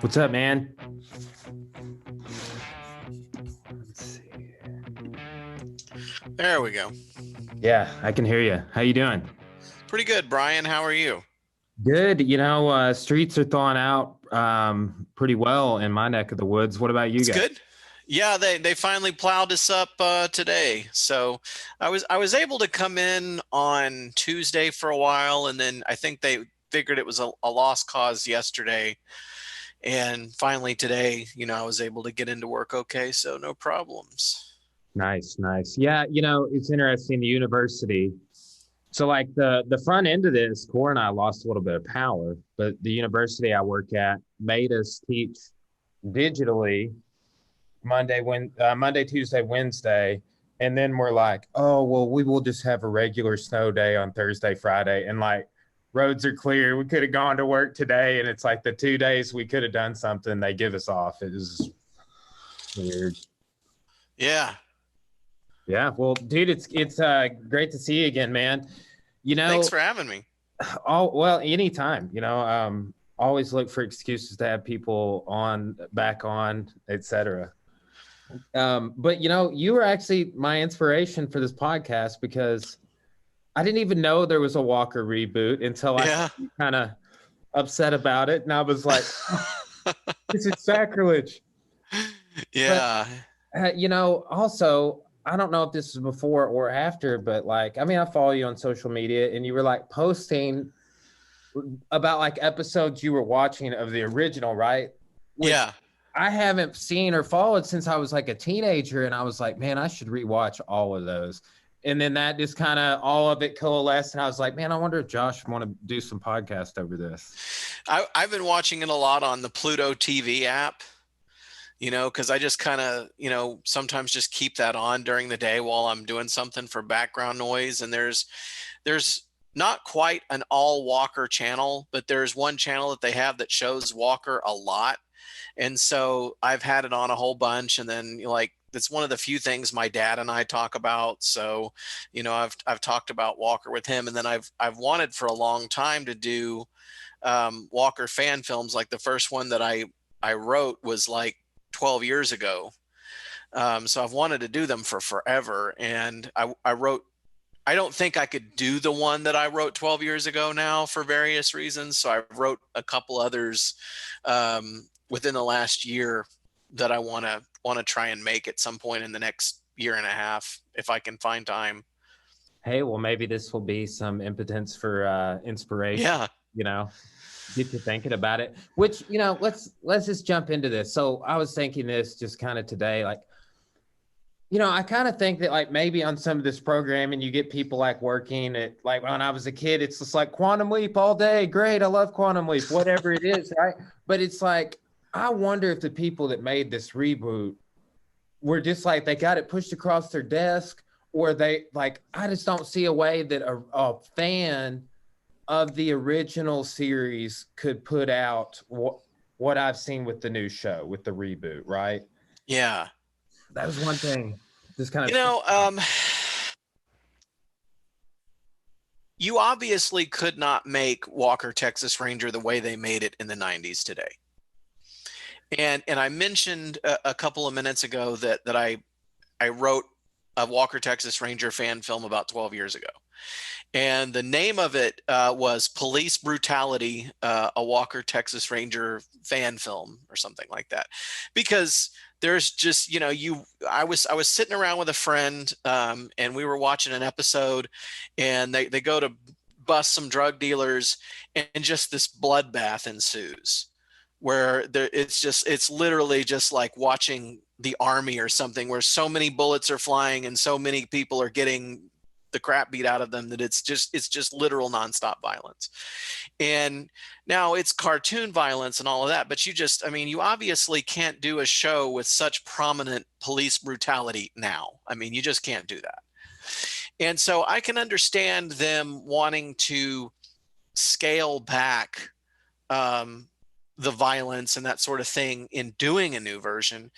What's up, man? Let's see. There we go. Yeah, I can hear you. How you doing? Pretty good, Brian. How are you? Good. Streets are thawing out pretty well in my neck of the woods. What about you It's guys? good. Yeah, they finally plowed us up today. So I was able to come in on Tuesday for a while, and then I think they figured it was a lost cause yesterday. And finally today, I was able to get into work okay, so no problems. Nice, nice. Yeah, it's interesting. The university. So like the front end of this, Core and I lost a little bit of power, but the university I work at made us teach digitally Monday, Tuesday, Wednesday, and then we're like, oh well, we will just have a regular snow day on Thursday, Friday, and like roads are clear. We could have gone to work today, and it's like the 2 days we could have done something. They give us off. It was weird. Yeah. Yeah, well, dude, it's great to see you again, man. Thanks for having me. Anytime. Always look for excuses to have people back on, etc. But you were actually my inspiration for this podcast because I didn't even know there was a Walker reboot until I kind of upset about it, and I was like, "This is sacrilege." Yeah. But, also, I don't know if this was before or after, but like, I follow you on social media, and you were like posting about like episodes you were watching of the original, right? Which I haven't seen or followed since I was like a teenager, and I was like, man, I should rewatch all of those. And then that just kind of all of it coalesced, and I was like, man, I wonder if Josh want to do some podcast over this. I've been watching it a lot on the Pluto TV app, because I just kind of, sometimes just keep that on during the day while I'm doing something for background noise. And there's not quite an all Walker channel, but there's one channel that they have that shows Walker a lot. And so I've had it on a whole bunch, and then it's one of the few things my dad and I talk about. So, I've talked about Walker with him, and then I've wanted for a long time to do Walker fan films. Like the first one that I wrote was like 12 years ago. So I've wanted to do them for forever. And I don't think I could do the one that I wrote 12 years ago now for various reasons. So I wrote a couple others within the last year that I want to try and make at some point in the next year and a half, if I can find time. Hey, well, maybe this will be some impotence for inspiration. Yeah. Get you thinking about it, which, let's just jump into this. So I was thinking this just kind of today, like, I kind of think that like maybe on some of this programming, you get people like working at, like when I was a kid, it's just like Quantum Leap all day. Great. I love Quantum Leap, whatever it is. Right. But it's like, I wonder if the people that made this reboot were just like, they got it pushed across their desk, or they like, I just don't see a way that a fan of the original series could put out what I've seen with the new show, with the reboot, right? Yeah. That was one thing. Just kind of, you obviously could not make Walker Texas Ranger the way they made it in the 90s today. And I mentioned a couple of minutes ago that I wrote a Walker Texas Ranger fan film about 12 years ago. And the name of it was Police Brutality, a Walker Texas Ranger fan film or something like that. Because there's just, I was sitting around with a friend and we were watching an episode, and they go to bust some drug dealers, and just this bloodbath ensues where it's literally just like watching the army or something, where so many bullets are flying and so many people are getting the crap beat out of them that it's just literal nonstop violence. And now it's cartoon violence and all of that, but you obviously can't do a show with such prominent police brutality now. You just can't do that. And so I can understand them wanting to scale back the violence and that sort of thing in doing a new version.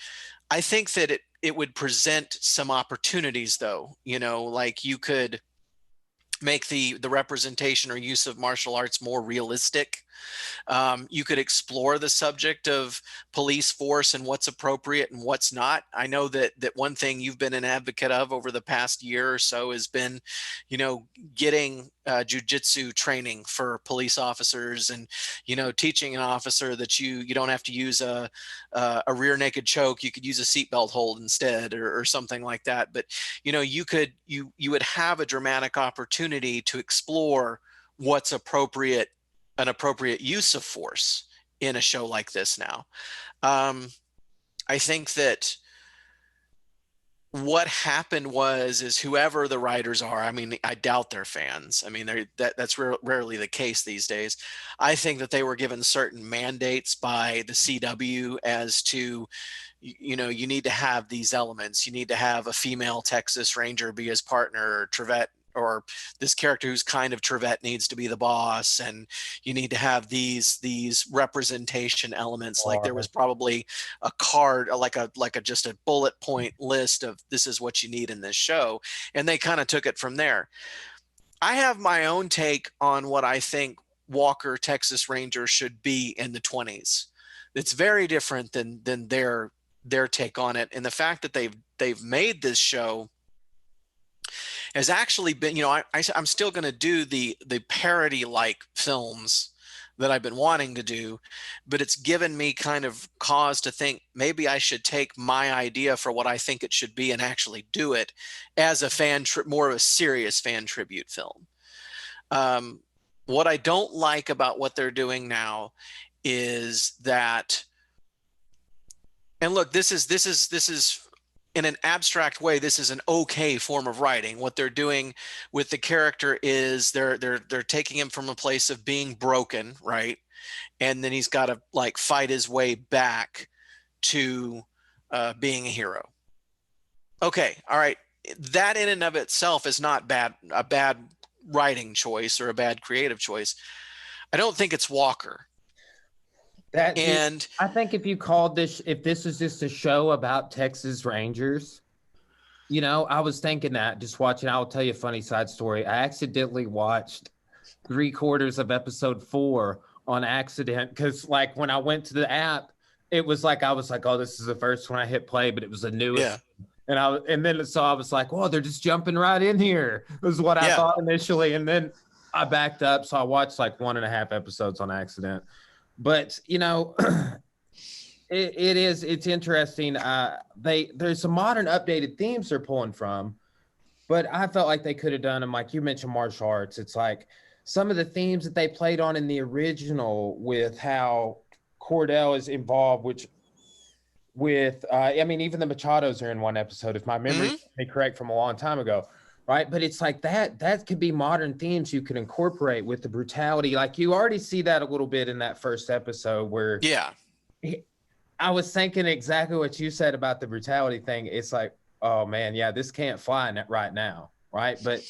I think that it would present some opportunities, though. Like you could make the representation or use of martial arts more realistic. You could explore the subject of police force and what's appropriate and what's not. I know that one thing you've been an advocate of over the past year or so has been, getting jujitsu training for police officers, and teaching an officer that you don't have to use a rear naked choke. You could use a seatbelt hold instead, or something like that. But you would have a dramatic opportunity to explore what's appropriate, an appropriate use of force in a show like this now. I think that what happened is whoever the writers are, I mean, I doubt they're fans. I mean, that's rarely the case these days. I think that they were given certain mandates by the CW as to, you need to have these elements. You need to have a female Texas Ranger be his partner, or Trevette, or this character who's kind of Trevette needs to be the boss, and you need to have these representation elements. Like there was probably a card, like a just a bullet point list of this is what you need in this show, and they kind of took it from there. I have my own take on what I think Walker Texas Ranger should be in the 20s. It's very different than their take on it, and the fact that they've made this show has actually been, I'm still going to do the parody like films that I've been wanting to do, but it's given me kind of cause to think maybe I should take my idea for what I think it should be and actually do it as a more of a serious fan tribute film. What I don't like about what they're doing now is that, and look, this is in an abstract way, this is an okay form of writing. What they're doing with the character is they're taking him from a place of being broken, right? And then he's got to like fight his way back to being a hero. Okay, all right. That in and of itself is not a bad writing choice or a bad creative choice. I don't think it's Walker. I think if this is just a show about Texas Rangers, I was thinking that just watching. I'll tell you a funny side story. I accidentally watched 3/4 of episode 4 on accident, because like when I went to the app, it was like I was like, oh, this is the first one. I hit play, but it was the newest. Yeah. And I was like, well, they're just jumping right in here. This is what I thought initially, and then I backed up, so I watched like 1.5 episodes on accident. But it's interesting. There's some modern updated themes they're pulling from, but I felt like they could have done them. Like you mentioned martial arts. It's like some of the themes that they played on in the original, with how Cordell is involved, I mean, even the Machados are in one episode, if my memory is correct, from a long time ago. Right. But it's like that could be modern themes you could incorporate with the brutality. Like you already see that a little bit in that first episode where I was thinking exactly what you said about the brutality thing. It's like, oh man, yeah, this can't fly right now. Right. But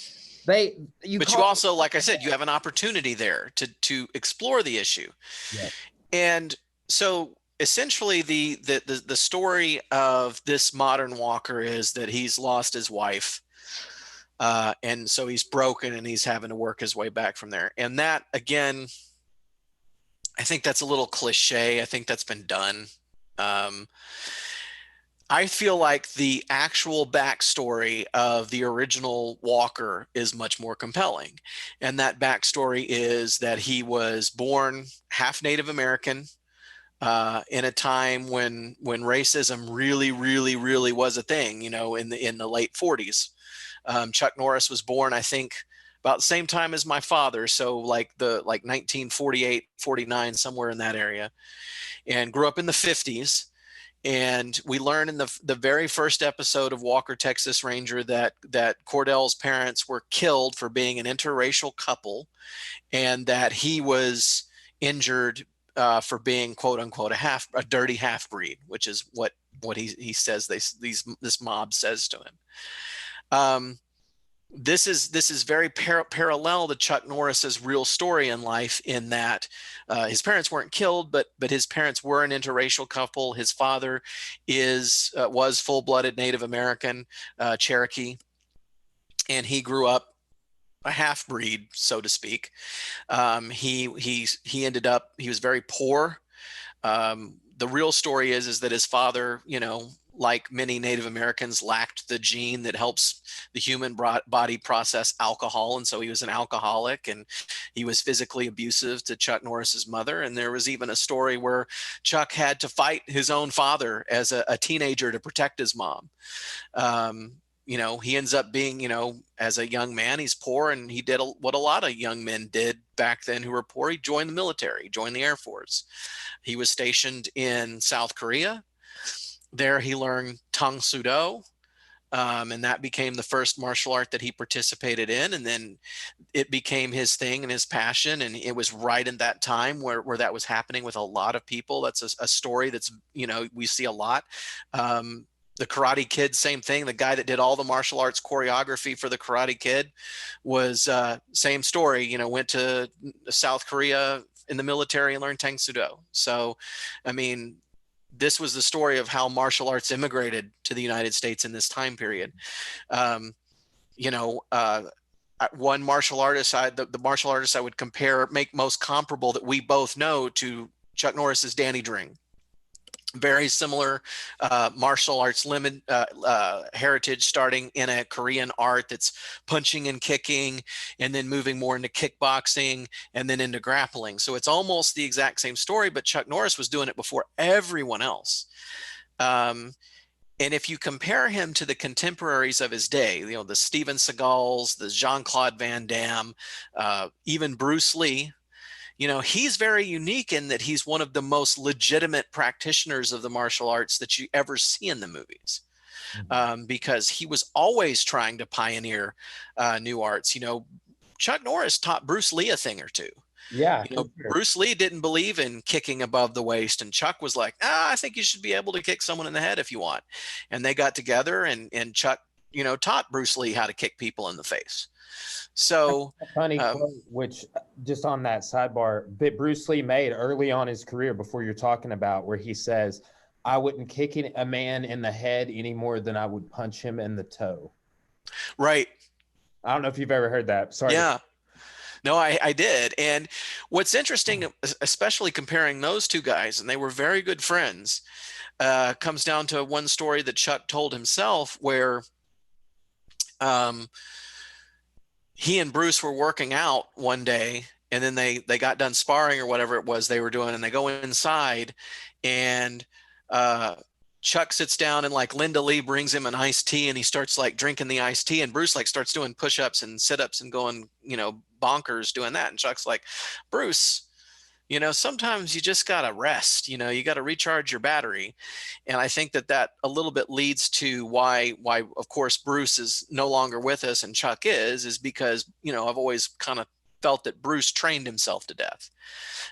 you also, like I said, you have an opportunity there to explore the issue. Yeah. And so essentially the story of this modern Walker is that he's lost his wife. And so he's broken and he's having to work his way back from there. And that, again, I think that's a little cliche. I think that's been done. I feel like the actual backstory of the original Walker is much more compelling. And that backstory is that he was born half Native American, in a time when racism really, really, really was a thing, in the late 40s. Chuck Norris was born, I think, about the same time as my father. So like 1948, 49, somewhere in that area, and grew up in the 50s. And we learn in the very first episode of Walker, Texas Ranger, that Cordell's parents were killed for being an interracial couple, and that he was injured for being, quote unquote, a dirty half breed, which is what he says this mob says to him. this is very parallel to Chuck Norris's real story in life, in that his parents weren't killed, but his parents were an interracial couple. His father was full-blooded Native American, Cherokee, and he grew up a half-breed, so to speak. He ended up, he was very poor. The real story is that his father, like many Native Americans, lacked the gene that helps the human body process alcohol. And so he was an alcoholic, and he was physically abusive to Chuck Norris's mother. And there was even a story where Chuck had to fight his own father as a teenager to protect his mom. He ends up being, as a young man, he's poor, and he did what a lot of young men did back then who were poor. He joined the military, joined the Air Force. He was stationed in South Korea. There he learned Tang Soo Do, and that became the first martial art that he participated in. And then it became his thing and his passion. And it was right in that time where that was happening with a lot of people. That's a story that's, we see a lot. The Karate Kid, same thing. The guy that did all the martial arts choreography for the Karate Kid was same story, went to South Korea in the military and learned Tang Soo Do. So, I mean, this was the story of how martial arts immigrated to the United States in this time period. One martial artist, the martial artist I would make most comparable that we both know to Chuck Norris is Danny Dring. Very similar martial arts heritage, starting in a Korean art that's punching and kicking, and then moving more into kickboxing, and then into grappling. So it's almost the exact same story, but Chuck Norris was doing it before everyone else. And if you compare him to the contemporaries of his day, the Steven Seagals, the Jean-Claude Van Damme, even Bruce Lee, he's very unique in that he's one of the most legitimate practitioners of the martial arts that you ever see in the movies, because he was always trying to pioneer new arts. Chuck Norris taught Bruce Lee a thing or two. Yeah. Bruce Lee didn't believe in kicking above the waist, and Chuck was like, I think you should be able to kick someone in the head if you want. And they got together, and Chuck, taught Bruce Lee how to kick people in the face. So a funny quote, which just on that sidebar, that Bruce Lee made early on his career before you're talking about, where he says, I wouldn't kick a man in the head any more than I would punch him in the toe. Right. I don't know if you've ever heard that. Sorry. Yeah. No, I did. And what's interesting, especially comparing those two guys, and they were very good friends, comes down to one story that Chuck told himself, where he and Bruce were working out one day, and then they got done sparring or whatever it was they were doing, and they go inside, and Chuck sits down, and like Linda Lee brings him an iced tea, and he starts like drinking the iced tea, and Bruce like starts doing push-ups and sit-ups and going, bonkers doing that. And Chuck's like, Bruce, sometimes you just got to rest, you got to recharge your battery. And I think that a little bit leads to why, of course, Bruce is no longer with us and Chuck is because, I've always kind of felt that Bruce trained himself to death.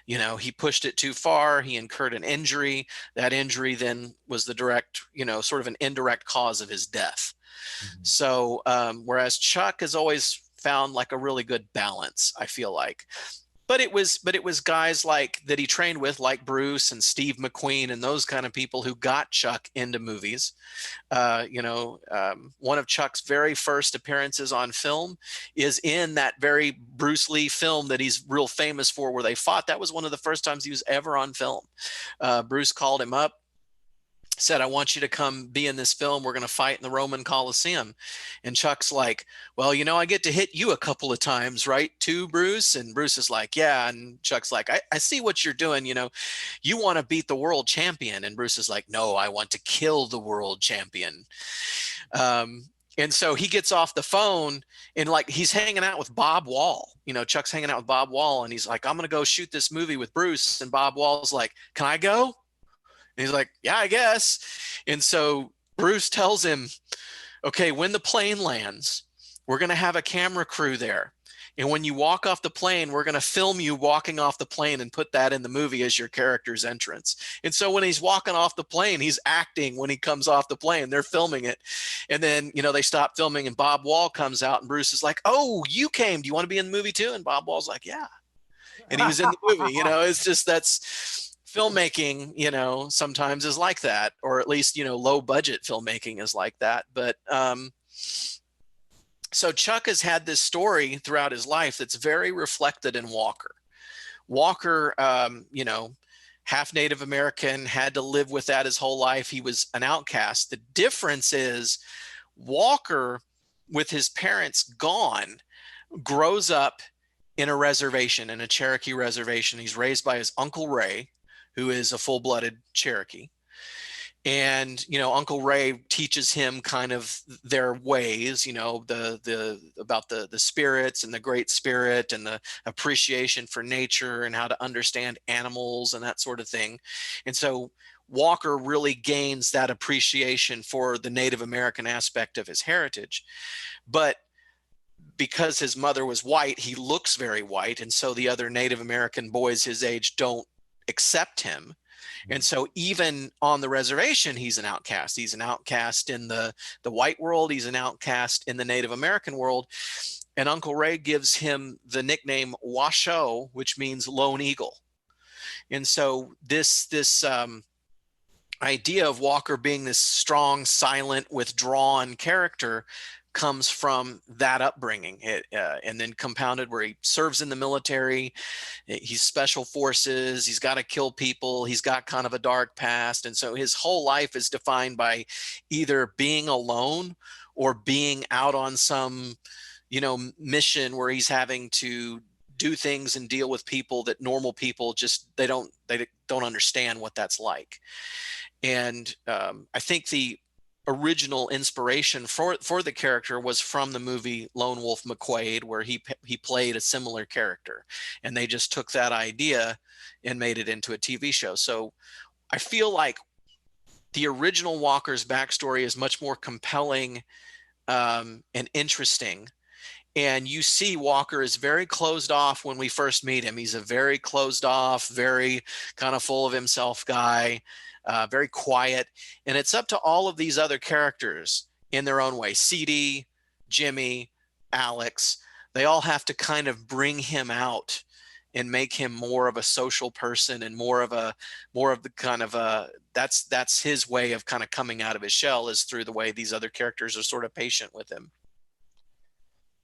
He pushed it too far. He incurred an injury. That injury then was the direct, sort of an indirect cause of his death. Mm-hmm. So, whereas Chuck has always found like a really good balance, I feel like. But it was guys like that he trained with, like Bruce and Steve McQueen and those kind of people who got Chuck into movies. One of Chuck's very first appearances on film is in that very Bruce Lee film that he's real famous for, where they fought. That was one of the first times he was ever on film. Bruce called him up, said, I want you to come be in this film. We're going to fight in the Roman Coliseum. And Chuck's like, well, I get to hit you a couple of times, right, too, Bruce? And Bruce is like, yeah. And Chuck's like, I see what you're doing. You want to beat the world champion. And Bruce is like, no, I want to kill the world champion. And so he gets off the phone, and like he's hanging out with Bob Wall. Chuck's hanging out with Bob Wall, and he's like, I'm going to go shoot this movie with Bruce. And Bob Wall's like, can I go? And he's like, yeah, I guess. And so Bruce tells him, okay, when the plane lands, we're going to have a camera crew there. And when you walk off the plane, we're going to film you walking off the plane and put that in the movie as your character's entrance. And so when he's walking off the plane, he's acting when he comes off the plane. They're filming it. And then, they stop filming and Bob Wall comes out and Bruce is like, "Oh, you came. Do you want to be in the movie too?" And Bob Wall's like, "Yeah." And he was in the movie. It's just, that's filmmaking, sometimes is like that, or at least, low budget filmmaking is like that. But so Chuck has had this story throughout his life that's very reflected in Walker. Walker, half Native American, had to live with that his whole life. He was an outcast. The difference is Walker, with his parents gone, grows up in a reservation, in a Cherokee reservation. He's raised by his Uncle Ray, who is a full-blooded Cherokee. And, Uncle Ray teaches him kind of their ways, about the spirits and the great spirit and the appreciation for nature and how to understand animals and that sort of thing. And so Walker really gains that appreciation for the Native American aspect of his heritage. But because his mother was white, he looks very white. And so the other Native American boys his age don't accept him. And so even on the reservation, he's an outcast. He's an outcast in the white world. He's an outcast in the Native American world. And Uncle Ray gives him the nickname Washoe, which means lone eagle. And so this idea of Walker being this strong, silent, withdrawn character comes from that upbringing, and then compounded where he serves in the military. He's special forces. He's got to kill people. He's got kind of a dark past. And so his whole life is defined by either being alone or being out on some, mission where he's having to do things and deal with people that normal people just, they don't understand what that's like. And I think the original inspiration for the character was from the movie Lone Wolf McQuade, where he played a similar character, and they just took that idea and made it into a TV show. So I feel like the original Walker's backstory is much more compelling and interesting. And you see Walker is very closed off when we first meet him. He's a very closed off, very kind of full of himself guy. Very quiet. And it's up to all of these other characters in their own way. CD, Jimmy, Alex, they all have to kind of bring him out and make him more of a social person and more of the kind of that's his way of kind of coming out of his shell, is through the way these other characters are sort of patient with him.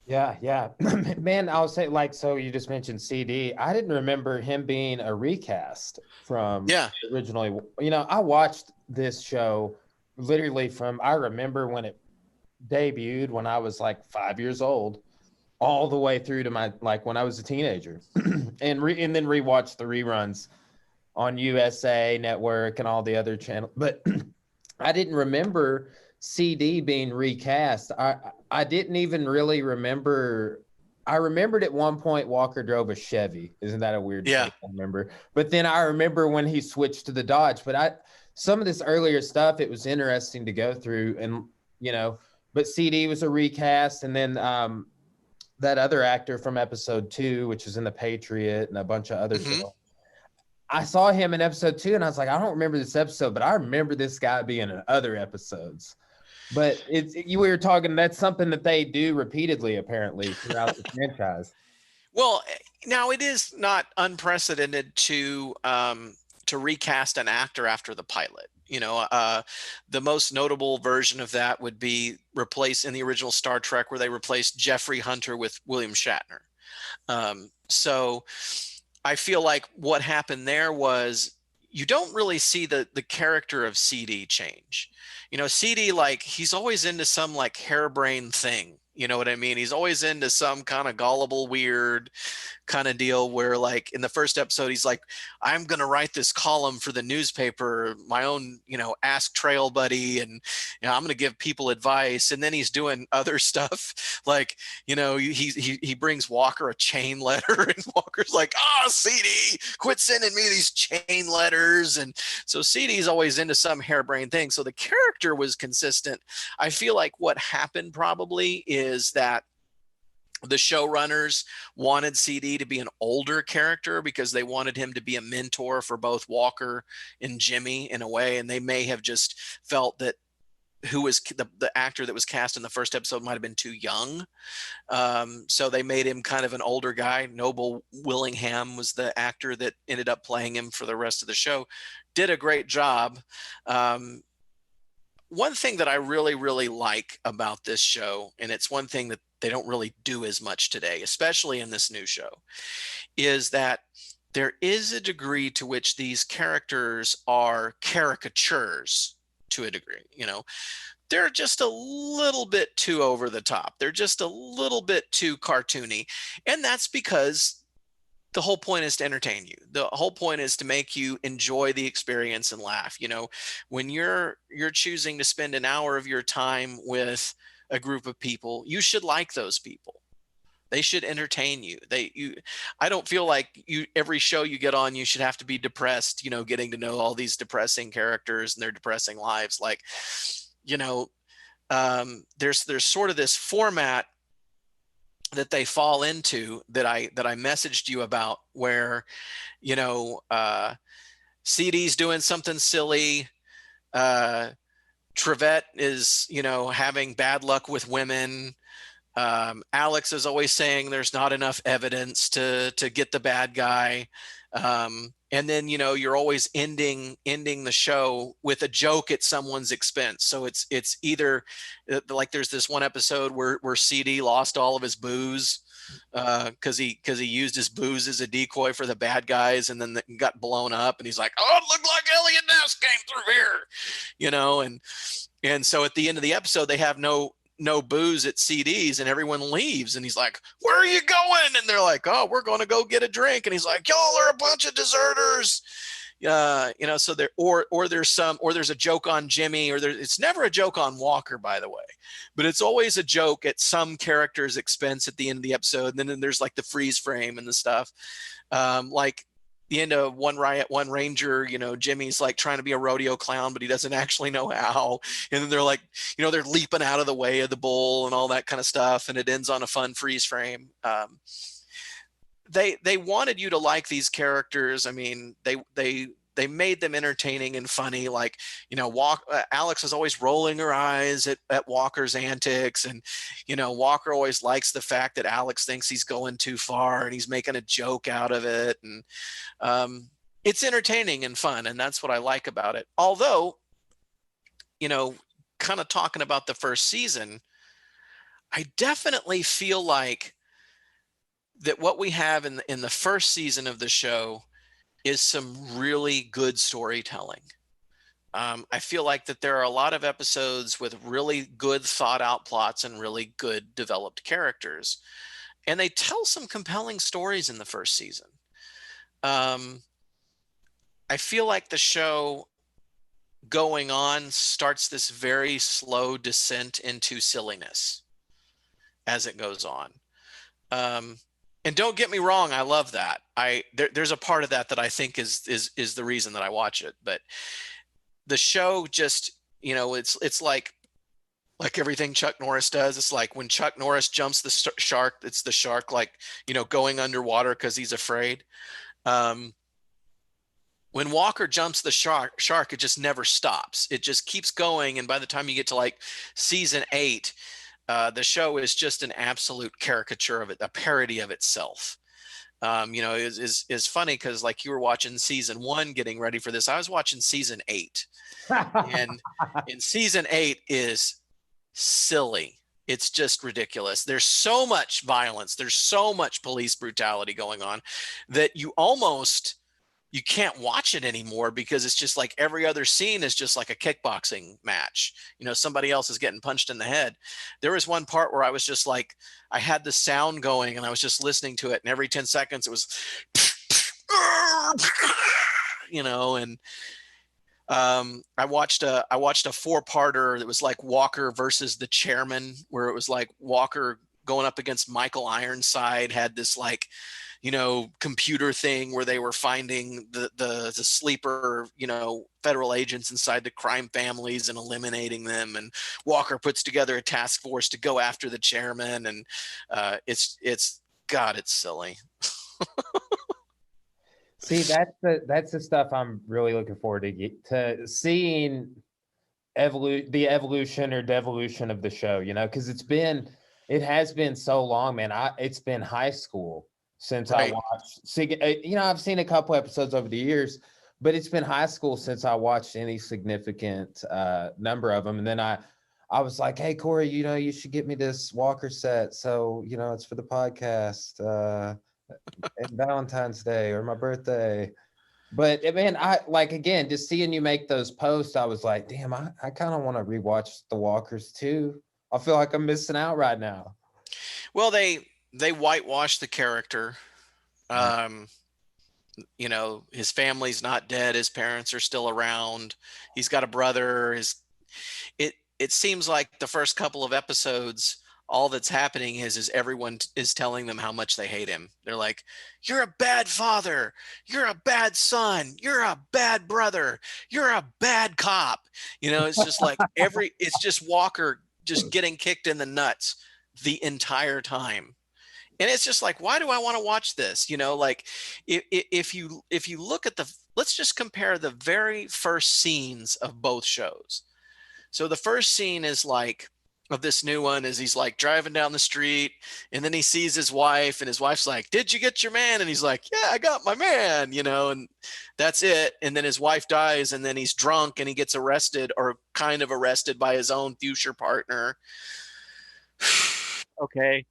Yeah. Man, I'll say, so you just mentioned CD. I didn't remember him being a recast from originally. I watched this show literally I remember when it debuted when I was like 5 years old, all the way through to when I was a teenager, and then rewatched the reruns on USA Network and all the other channels. But I didn't remember CD being recast. I didn't even really remember. I remembered at one point Walker drove a Chevy. Isn't that a weird thing? I remember. But then I remember when he switched to the Dodge. But some of this earlier stuff, it was interesting to go through, and but CD was a recast, and then that other actor from episode 2, which is in The Patriot and a bunch of other stuff. I saw him in episode 2, and I was like, I don't remember this episode, but I remember this guy being in other episodes. But we were talking, that's something that they do repeatedly, apparently, throughout the franchise. Well, now it is not unprecedented to recast an actor after the pilot. The most notable version of that would be replaced in the original Star Trek, where they replaced Jeffrey Hunter with William Shatner. So I feel like what happened there was you don't really see the character of CD change. CD, he's always into some harebrained thing. You know what I mean? He's always into some kind of gullible, weird kind of deal where in the first episode, he's like, I'm going to write this column for the newspaper, my own, Ask Trail Buddy. And, I'm going to give people advice. And then he's doing other stuff. He brings Walker a chain letter, and Walker's like, CD, quit sending me these chain letters. And so CD's always into some harebrained thing. So the character was consistent. I feel like what happened probably is that The showrunners wanted CD to be an older character because they wanted him to be a mentor for both Walker and Jimmy in a way. And they may have just felt that who was the actor that was cast in the first episode might have been too young. So they made him kind of an older guy. Noble Willingham was the actor that ended up playing him for the rest of the show. Did a great job. One thing that I really, really like about this show, and it's one thing that they don't really do as much today, especially in this new show, is that there is a degree to which these characters are caricatures to a degree. You know, they're just a little bit too over the top. They're just a little bit too cartoony. And that's because the whole point is to entertain you. The whole point is to make you enjoy the experience and laugh. You know, when you're choosing to spend an hour of your time with a group of people, you should like those people. They should entertain you. I don't feel like every show you get on, you should have to be depressed, you know, getting to know all these depressing characters and their depressing lives. Like, you know, there's sort of this format that they fall into that I messaged you about, where, you know, CD's doing something silly. Trevette is, you know, having bad luck with women. Alex is always saying there's not enough evidence to get the bad guy. And then, you know, you're always ending the show with a joke at someone's expense. So it's either like there's this one episode where CD lost all of his booze because he used his booze as a decoy for the bad guys, and then got blown up, and he's like, oh, it looked like Elliot Ness came through here, you know, and so at the end of the episode they have no booze at CD's, and everyone leaves, and he's like, where are you going? And they're like, oh, we're going to go get a drink. And he's like, y'all are a bunch of deserters. You know, so there, or there's a joke on Jimmy, or it's never a joke on Walker, by the way, but it's always a joke at some character's expense at the end of the episode. And then there's like the freeze frame and the stuff. Like the end of One Riot, One Ranger, you know, Jimmy's like trying to be a rodeo clown, but he doesn't actually know how. And then they're like, you know, they're leaping out of the way of the bull and all that kind of stuff. And it ends on a fun freeze frame. They wanted you to like these characters. I mean, they made them entertaining and funny. Like, you know, Alex is always rolling her eyes at Walker's antics. And, you know, Walker always likes the fact that Alex thinks he's going too far and he's making a joke out of it. And it's entertaining and fun. And that's what I like about it. Although, you know, kind of talking about the first season, I definitely feel like that what we have in the first season of the show is some really good storytelling. I feel like that there are a lot of episodes with really good thought out plots and really good developed characters. And they tell some compelling stories in the first season. I feel like the show going on starts this very slow descent into silliness as it goes on. And don't get me wrong, I love that. There's a part of that I think is the reason that I watch it. But the show just, you know, it's like everything Chuck Norris does. It's like when Chuck Norris jumps the shark, it's the shark, like, you know, going underwater because he's afraid. When Walker jumps the shark, it just never stops. It just keeps going. And by the time you get to like season 8, the show is just an absolute caricature of it, a parody of itself. You know, is funny because like you were watching season 1 getting ready for this. I was watching season 8. And in season 8 is silly. It's just ridiculous. There's so much violence. There's so much police brutality going on that you can't watch it anymore, because it's just like every other scene is just like a kickboxing match. You know, somebody else is getting punched in the head. There was one part where I was just like, I had the sound going and I was just listening to it, and every 10 seconds it was, you know, and I watched a 4-parter that was like Walker versus the Chairman, where it was like Walker going up against Michael Ironside, had this like, computer thing where they were finding the sleeper, federal agents inside the crime families and eliminating them. And Walker puts together a task force to go after the chairman. And it's silly. See, that's the stuff I'm really looking forward to seeing the evolution or devolution of the show, because it has been so long, man. It's been high school since Right. I watched. I've seen a couple episodes over the years, but it's been high school since I watched any significant number of them. And then I was like, hey, Corey, you should get me this Walker set. So, it's for the podcast. And Valentine's Day or my birthday. But man, again, just seeing you make those posts, I was like, damn, I kind of want to rewatch The Walkers too. I feel like I'm missing out right now. Well, they whitewash the character. His family's not dead. His parents are still around. He's got a brother. It seems like the first couple of episodes, all that's happening is everyone is telling them how much they hate him. They're like, you're a bad father. You're a bad son. You're a bad brother. You're a bad cop. It's just like it's just Walker just getting kicked in the nuts the entire time. And it's just like, why do I want to watch this? If you look at let's just compare the very first scenes of both shows. So the first scene is of this new one is he's driving down the street, and then he sees his wife, and his wife's like, did you get your man? And he's like, yeah, I got my man, and that's it. And then his wife dies, and then he's drunk and he gets arrested, or kind of arrested, by his own future partner. Okay.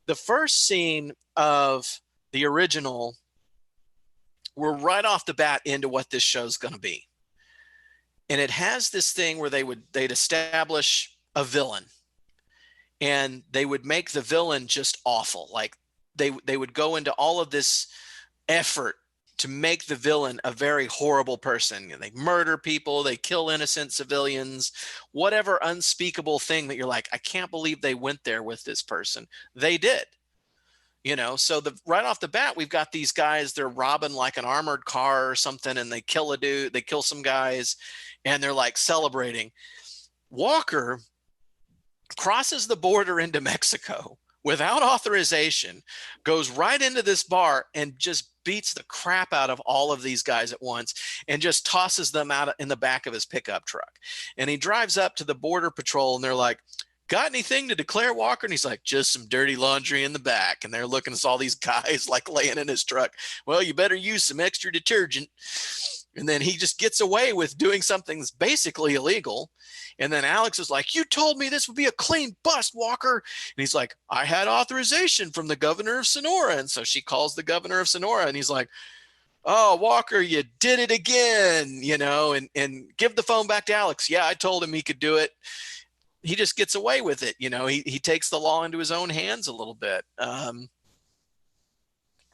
The first scene of the original, we're right off the bat into what this show's going to be. And it has this thing where they'd establish a villain, and they would make the villain just awful. They would go into all of this effort to make the villain a very horrible person. They murder people, they kill innocent civilians, whatever unspeakable thing that you're like, I can't believe they went there with this person. They did. So right off the bat, we've got these guys, they're robbing an armored car or something, and they kill a dude, they kill some guys, and they're celebrating. Walker crosses the border into Mexico without authorization, goes right into this bar and just beats the crap out of all of these guys at once, and just tosses them out in the back of his pickup truck. And he drives up to the border patrol, and they're like, got anything to declare, Walker? And he's like, just some dirty laundry in the back. And they're looking at all these guys laying in his truck. Well, you better use some extra detergent. And then he just gets away with doing something that's basically illegal. And then Alex is like, you told me this would be a clean bust, Walker. And he's like, I had authorization from the governor of Sonora. And so she calls the governor of Sonora, and he's like, oh, Walker, you did it again, and give the phone back to Alex. Yeah, I told him he could do it. He just gets away with it. He takes the law into his own hands a little bit.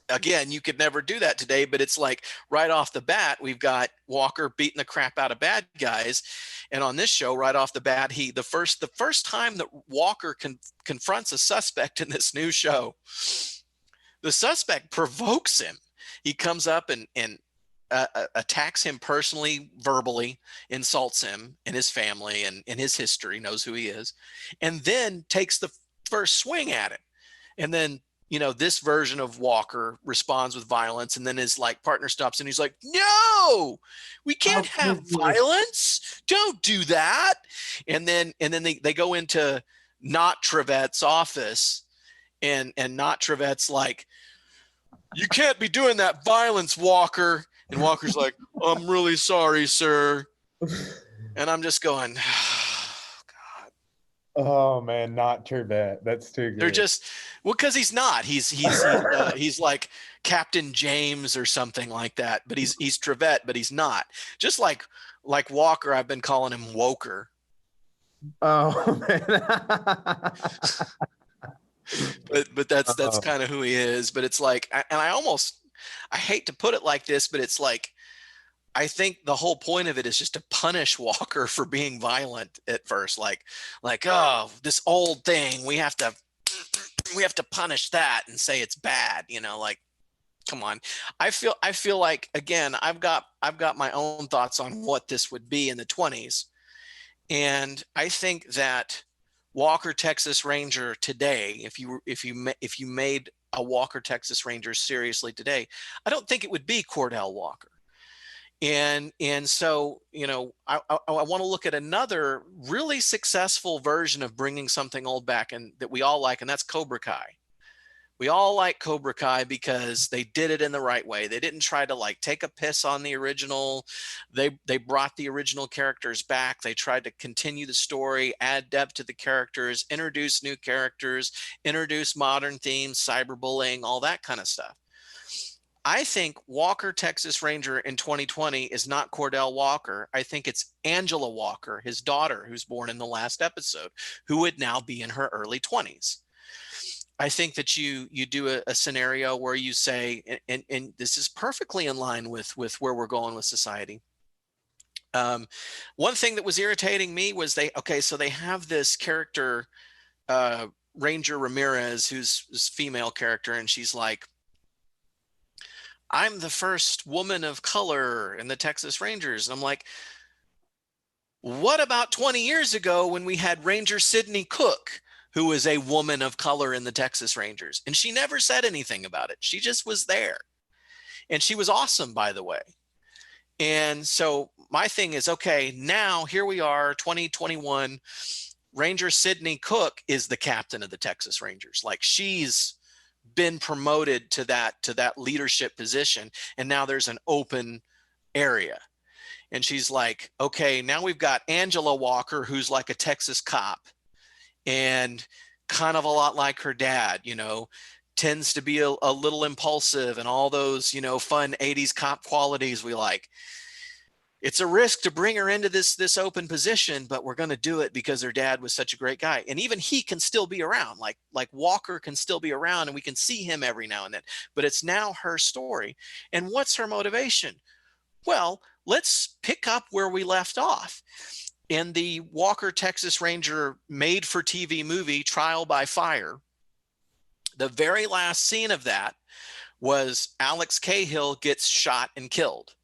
Again, you could never do that today, but it's right off the bat, we've got Walker beating the crap out of bad guys. And on this show, right off the bat, the first time that Walker confronts a suspect in this new show, the suspect provokes him. He comes up and attacks him personally, verbally, insults him and his family and his history, knows who he is, and then takes the first swing at him. And then this version of Walker responds with violence, and then his partner stops, and he's like, no, we can't have violence. Don't do that. And then they go into Not Trevette's office, and Not Trevette's like, you can't be doing that violence, Walker. And Walker's like, I'm really sorry, sir. And I'm just going, oh man, Not Trevette. That's too good. They're just, because he's not. He's like Captain James or something like that. But he's Trevette, but he's not. Just like Walker, I've been calling him Woker. Oh man. but that's kind of who he is. But it's I hate to put it like this, but it's I think the whole point of it is just to punish Walker for being violent at first. Oh, this old thing, we have to we have to punish that and say it's bad, you know, like, come on. I feel like, again, I've got my own thoughts on what this would be in the 20s. And I think that Walker Texas Ranger today, if you made a Walker Texas Ranger seriously today, I don't think it would be Cordell Walker. And so, you know, I want to look at another really successful version of bringing something old back, and that we all like, and that's Cobra Kai. We all like Cobra Kai because they did it in the right way. They didn't try to like take a piss on the original. They brought the original characters back. They tried to continue the story, add depth to the characters, introduce new characters, introduce modern themes, cyberbullying, all that kind of stuff. I think Walker Texas Ranger in 2020 is not Cordell Walker. I think it's Angela Walker, his daughter, who's born in the last episode, who would now be in her early 20s. I think that you do a scenario where you say, and this is perfectly in line with where we're going with society. One thing that was irritating me was they have this character, Ranger Ramirez, who's this female character, and she's like, I'm the first woman of color in the Texas Rangers. And I'm like, what about 20 years ago when we had Ranger Sidney Cook, who was a woman of color in the Texas Rangers? And she never said anything about it. She just was there. And she was awesome, by the way. And so my thing is, okay, now here we are, 2021, Ranger Sidney Cook is the captain of the Texas Rangers. Like, she's been promoted to that leadership position. And now there's an open area. And she's like, okay, now we've got Angela Walker, who's like a Texas cop, and kind of a lot like her dad, you know, tends to be a little impulsive and all those, you know, fun 80s cop qualities we like. It's a risk to bring her into this open position, but we're going to do it because her dad was such a great guy. And even he can still be around, like Walker can still be around, and we can see him every now and then, but it's now her story. And what's her motivation? Well, let's pick up where we left off. In the Walker Texas Ranger made for TV movie Trial by Fire, the very last scene of that was Alex Cahill gets shot and killed.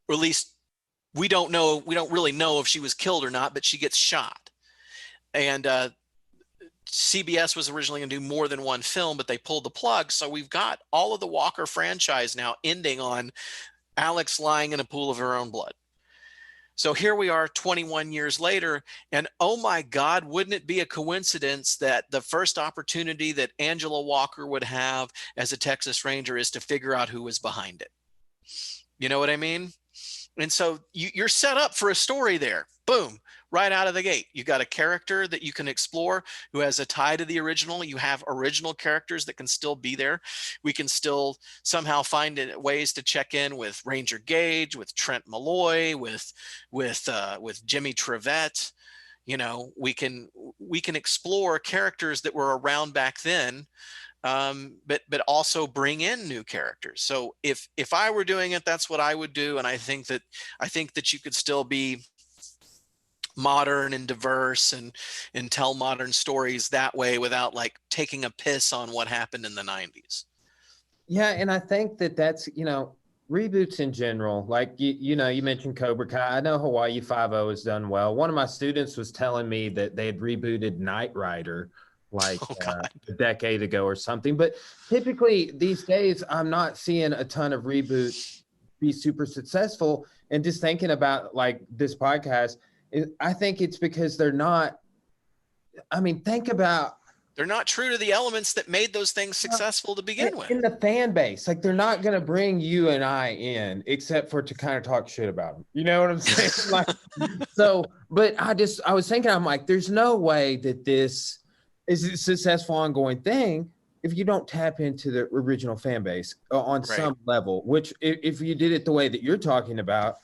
Or at least we don't really know if she was killed or not, but she gets shot. And CBS was originally going to do more than one film, but they pulled the plug. So we've got all of the Walker franchise now ending on Alex lying in a pool of her own blood. So here we are 21 years later, and oh my God, wouldn't it be a coincidence that the first opportunity that Angela Walker would have as a Texas Ranger is to figure out who was behind it? You know what I mean? And so you're set up for a story there. Boom, right out of the gate. You got a character that you can explore who has a tie to the original. You have original characters that can still be there. We can still somehow find ways to check in with Ranger Gage, with Trent Malloy, with Jimmy Trevette. You know, we can explore characters that were around back then, but also bring in new characters. So if I were doing it, that's what I would do. And I think that you could still be modern and diverse and tell modern stories that way without like taking a piss on what happened in the 90s. Yeah. And I think that's, you know, reboots in general, like, you know, you mentioned Cobra Kai. I know Hawaii Five-0 has done well. One of my students was telling me that they had rebooted Knight Rider like a decade ago or something. But typically these days, I'm not seeing a ton of reboots be super successful. And just thinking about like this podcast, I think it's because they're not, I mean, think about, they're not true to the elements that made those things successful to begin with. In the fan base, like they're not going to bring you and I in except for to kind of talk shit about them. You know what I'm saying? Like, so, but I was thinking, I'm like, there's no way that this is a successful ongoing thing if you don't tap into the original fan base on some level, which if you did it the way that you're talking about,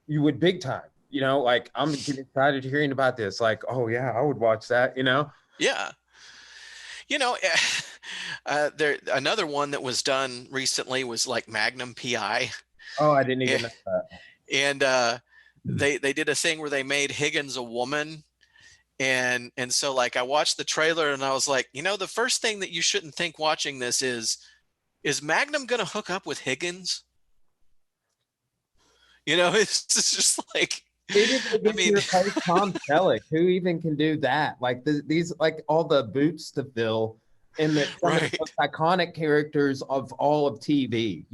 you would big time. You know, like I'm getting excited hearing about this. Like, oh yeah, I would watch that. You know? Yeah. You know, there another one that was done recently was like Magnum Pi. Oh, I didn't even know that. And they did a thing where they made Higgins a woman, And so like I watched the trailer and I was like, the first thing that you shouldn't think watching this is Magnum going to hook up with Higgins? It's just like, Who did they I get to mean, replace Tom Selleck? Who even can do that? Like these, like all the boots to fill, and some of the right. most iconic characters of all of TV.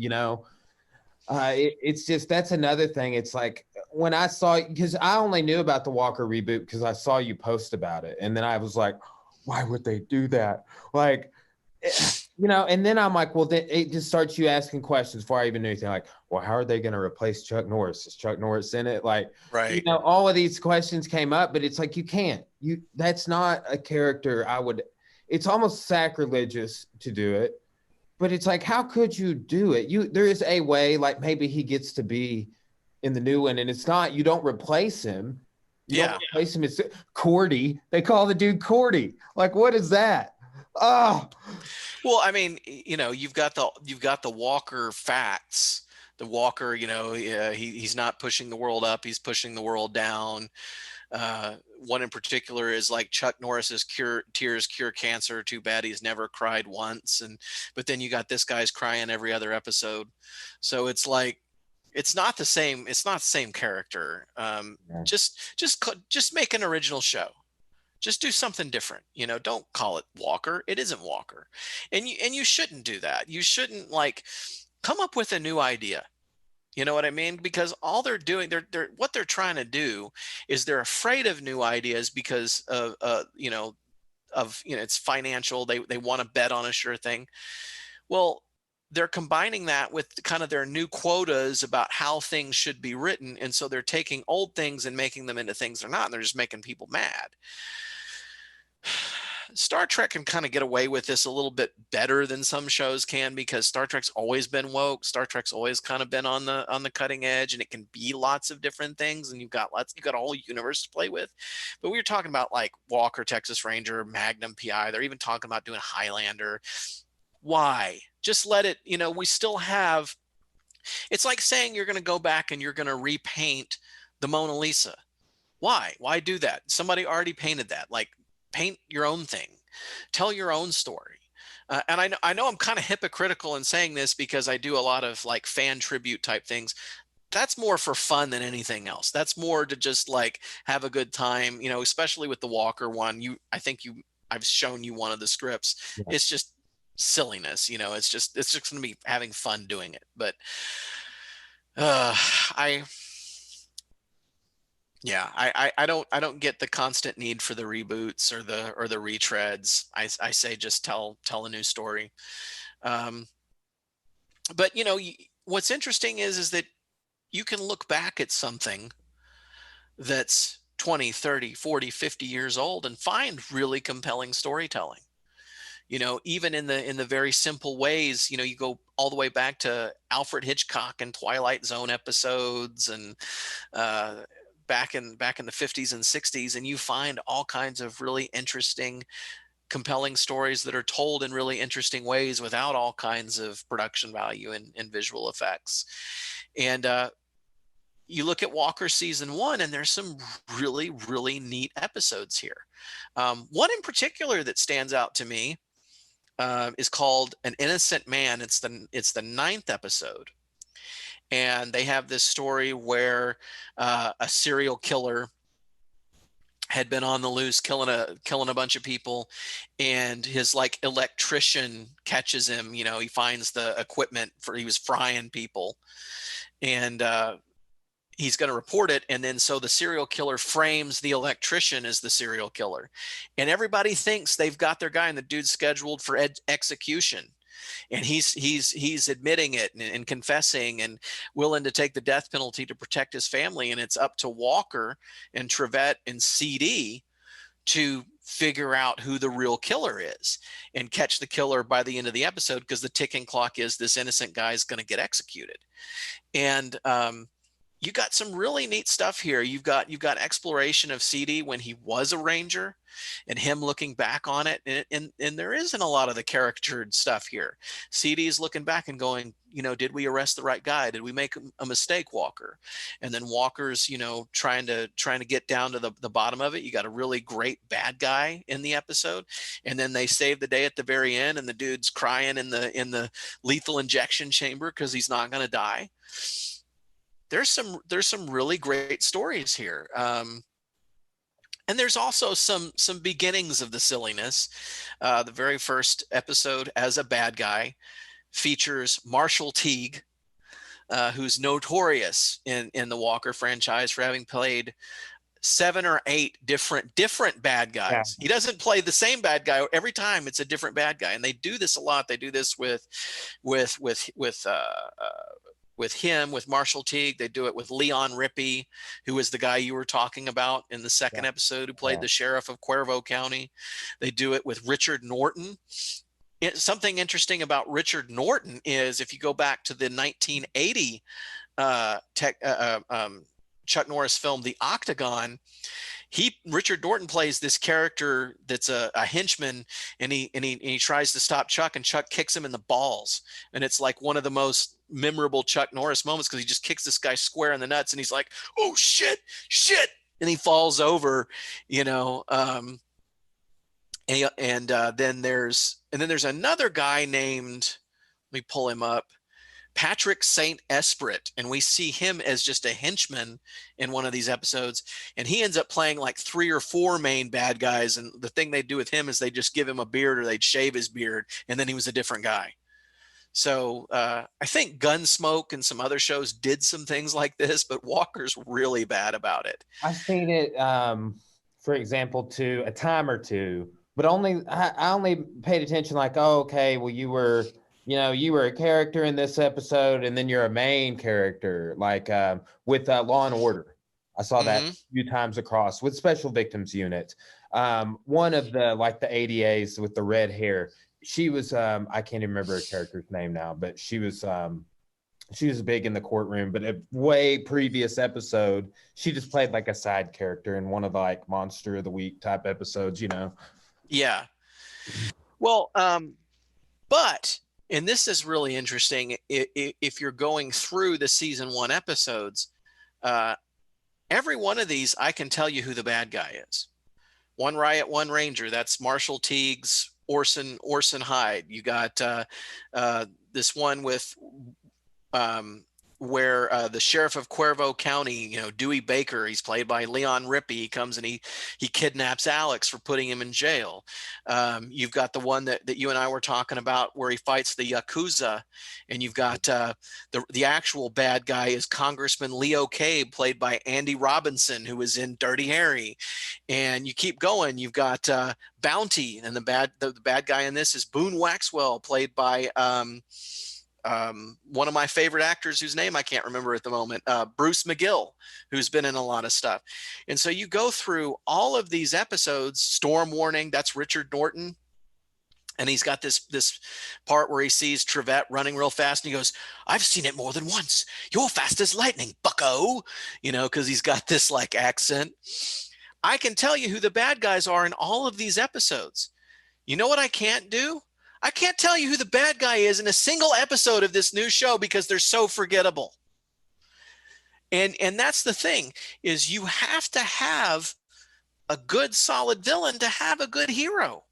It's just that's another thing. It's like when I saw, because I only knew about the Walker reboot because I saw you post about it, and then I was like, why would they do that? Like, and then I'm like, well, then it just starts you asking questions before I even knew anything. Like, well, how are they going to replace Chuck Norris? Is Chuck Norris in it? Like, Right. all of these questions came up, but it's like you can't. That's not a character I would. It's almost sacrilegious to do it, but it's like, how could you do it? There is a way, like maybe he gets to be in the new one, and it's not. You don't replace him. You don't Yeah. replace him. It's Cordy. They call the dude Cordy. Like, what is that? Oh, Well, I mean, you've got the Walker facts. The Walker, he's not pushing the world up; he's pushing the world down. One in particular is like Chuck Norris's tears cure cancer. Too bad he's never cried once. But then you got this guy's crying every other episode. So it's like, it's not the same. It's not the same character. yeah. Just make an original show. Just do something different. Don't call it Walker. It isn't Walker. And you shouldn't do that. You shouldn't like come up with a new idea. You know what I mean? Because all they're doing, what they're trying to do is they're afraid of new ideas because of it's financial. They want to bet on a sure thing. Well, they're combining that with kind of their new quotas about how things should be written, and so they're taking old things and making them into things they're not, and they're just making people mad. Star Trek can kind of get away with this a little bit better than some shows can, because Star Trek's always been woke. Star Trek's always kind of been on the cutting edge, and it can be lots of different things, and you've got a whole universe to play with. But we were talking about like Walker, Texas Ranger, Magnum PI. They're even talking about doing Highlander. Why? Just let it, we still have, it's like saying you're going to go back and you're going to repaint the Mona Lisa. Why do that? Somebody already painted that. Like, paint your own thing, tell your own story. And I know I'm kind of hypocritical in saying this because I do a lot of like fan tribute type things. That's more for fun than anything else. That's more to just like have a good time, especially with the Walker one. I've shown you one of the scripts. Yeah. It's just silliness, it's just going to be having fun doing it. But I don't get the constant need for the reboots or the retreads. I say just tell a new story. But what's interesting is that you can look back at something that's 20, 30, 40, 50 years old and find really compelling storytelling. Even in the very simple ways, you go all the way back to Alfred Hitchcock and Twilight Zone episodes, and back in the 50s and 60s, and you find all kinds of really interesting, compelling stories that are told in really interesting ways without all kinds of production value and visual effects. And you look at Walker season 1, and there's some really, really neat episodes here. One in particular that stands out to me is called An Innocent Man. It's the 9th episode. And they have this story where a serial killer had been on the loose, killing a bunch of people, and his like electrician catches him. He finds the equipment he was frying people, and he's going to report it. And then so the serial killer frames the electrician as the serial killer, and everybody thinks they've got their guy, and the dude's scheduled for execution. And he's admitting it and confessing and willing to take the death penalty to protect his family. And it's up to Walker and Trevette and CD to figure out who the real killer is and catch the killer by the end of the episode, because the ticking clock is this innocent guy is going to get executed. And you got some really neat stuff here. You've got exploration of CD when he was a ranger, and him looking back on it, and there isn't a lot of the caricatured stuff here. CD is looking back and going, did we arrest the right guy? Did we make a mistake, Walker? And then Walker's trying to get down to the bottom of it. You got a really great bad guy in the episode, and then they save the day at the very end, and the dude's crying in the lethal injection chamber because he's not going to die. There's some really great stories here. And there's also some beginnings of the silliness. The very first episode as a bad guy features Marshall Teague, who's notorious in the Walker franchise for having played 7 or 8 different bad guys. Yeah. He doesn't play the same bad guy every time. It's a different bad guy, and they do this a lot. They do this with Marshall Teague. They do it with Leon Rippey, who is the guy you were talking about in the second episode, who played the sheriff of Cuervo County. They do it with Richard Norton. Something interesting about Richard Norton is, if you go back to the 1980 Chuck Norris film, The Octagon, Richard Norton plays this character that's a henchman, and he tries to stop Chuck, and Chuck kicks him in the balls. And it's like one of the most memorable Chuck Norris moments, because he just kicks this guy square in the nuts, and he's like, oh shit, and he falls over, and then there's another guy named, let me pull him up, Patrick St. Esprit, and we see him as just a henchman in one of these episodes, and he ends up playing like 3 or 4 main bad guys, and the thing they do with him is they just give him a beard, or they'd shave his beard, and then he was a different guy. So I think Gunsmoke and some other shows did some things like this, but Walker's really bad about it. I've seen it, for example, to a time or two, but I only paid attention like, oh, okay, well, you were a character in this episode, and then you're a main character, like with Law and Order. I saw that a few times across with Special Victims Unit. One of the ADAs with the red hair, she was, I can't even remember her character's name now, but she was big in the courtroom. But a way previous episode, she just played like a side character in one of the Monster of the Week type episodes, Yeah. Well, but. And this is really interesting. If you're going through the season 1 episodes, every one of these, I can tell you who the bad guy is. One Riot, One Ranger. That's Marshall Teague's Orson Hyde. You got this one with where the sheriff of Cuervo County, Dewey Baker, he's played by Leon Rippey. He comes and he kidnaps Alex for putting him in jail. You've got the one that you and I were talking about where he fights the Yakuza, and you've got the actual bad guy is Congressman Leo Cabe, played by Andy Robinson, who was in Dirty Harry. And you keep going. You've got Bounty, and the bad guy in this is Boone Waxwell, played by one of my favorite actors whose name I can't remember at the moment, Bruce McGill, who's been in a lot of stuff. And so you go through all of these episodes. Storm Warning, that's Richard Norton. And he's got this part where he sees Trevette running real fast, and he goes, I've seen it more than once. You're fast as lightning, bucko. Because he's got this accent. I can tell you who the bad guys are in all of these episodes. You know what I can't do? I can't tell you who the bad guy is in a single episode of this new show, because they're so forgettable. And that's the thing, is you have to have a good, solid villain to have a good hero.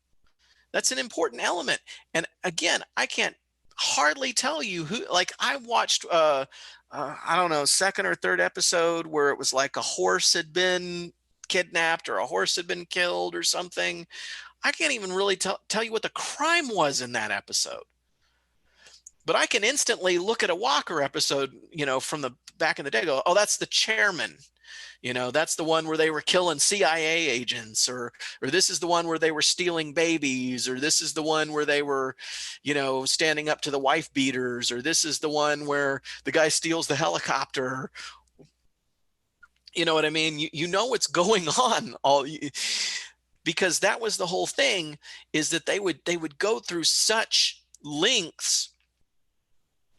That's an important element. And again, I can't hardly tell you who, I watched, I don't know, second or third episode where it was like a horse had been kidnapped or a horse had been killed or something. I can't even really tell you what the crime was in that episode. But I can instantly look at a Walker episode, from the back in the day, go, oh, that's the chairman. That's the one where they were killing CIA agents, or this is the one where they were stealing babies, or this is the one where they were, standing up to the wife beaters, or this is the one where the guy steals the helicopter. You know what I mean? You know what's going on because that was the whole thing, is that they would go through such lengths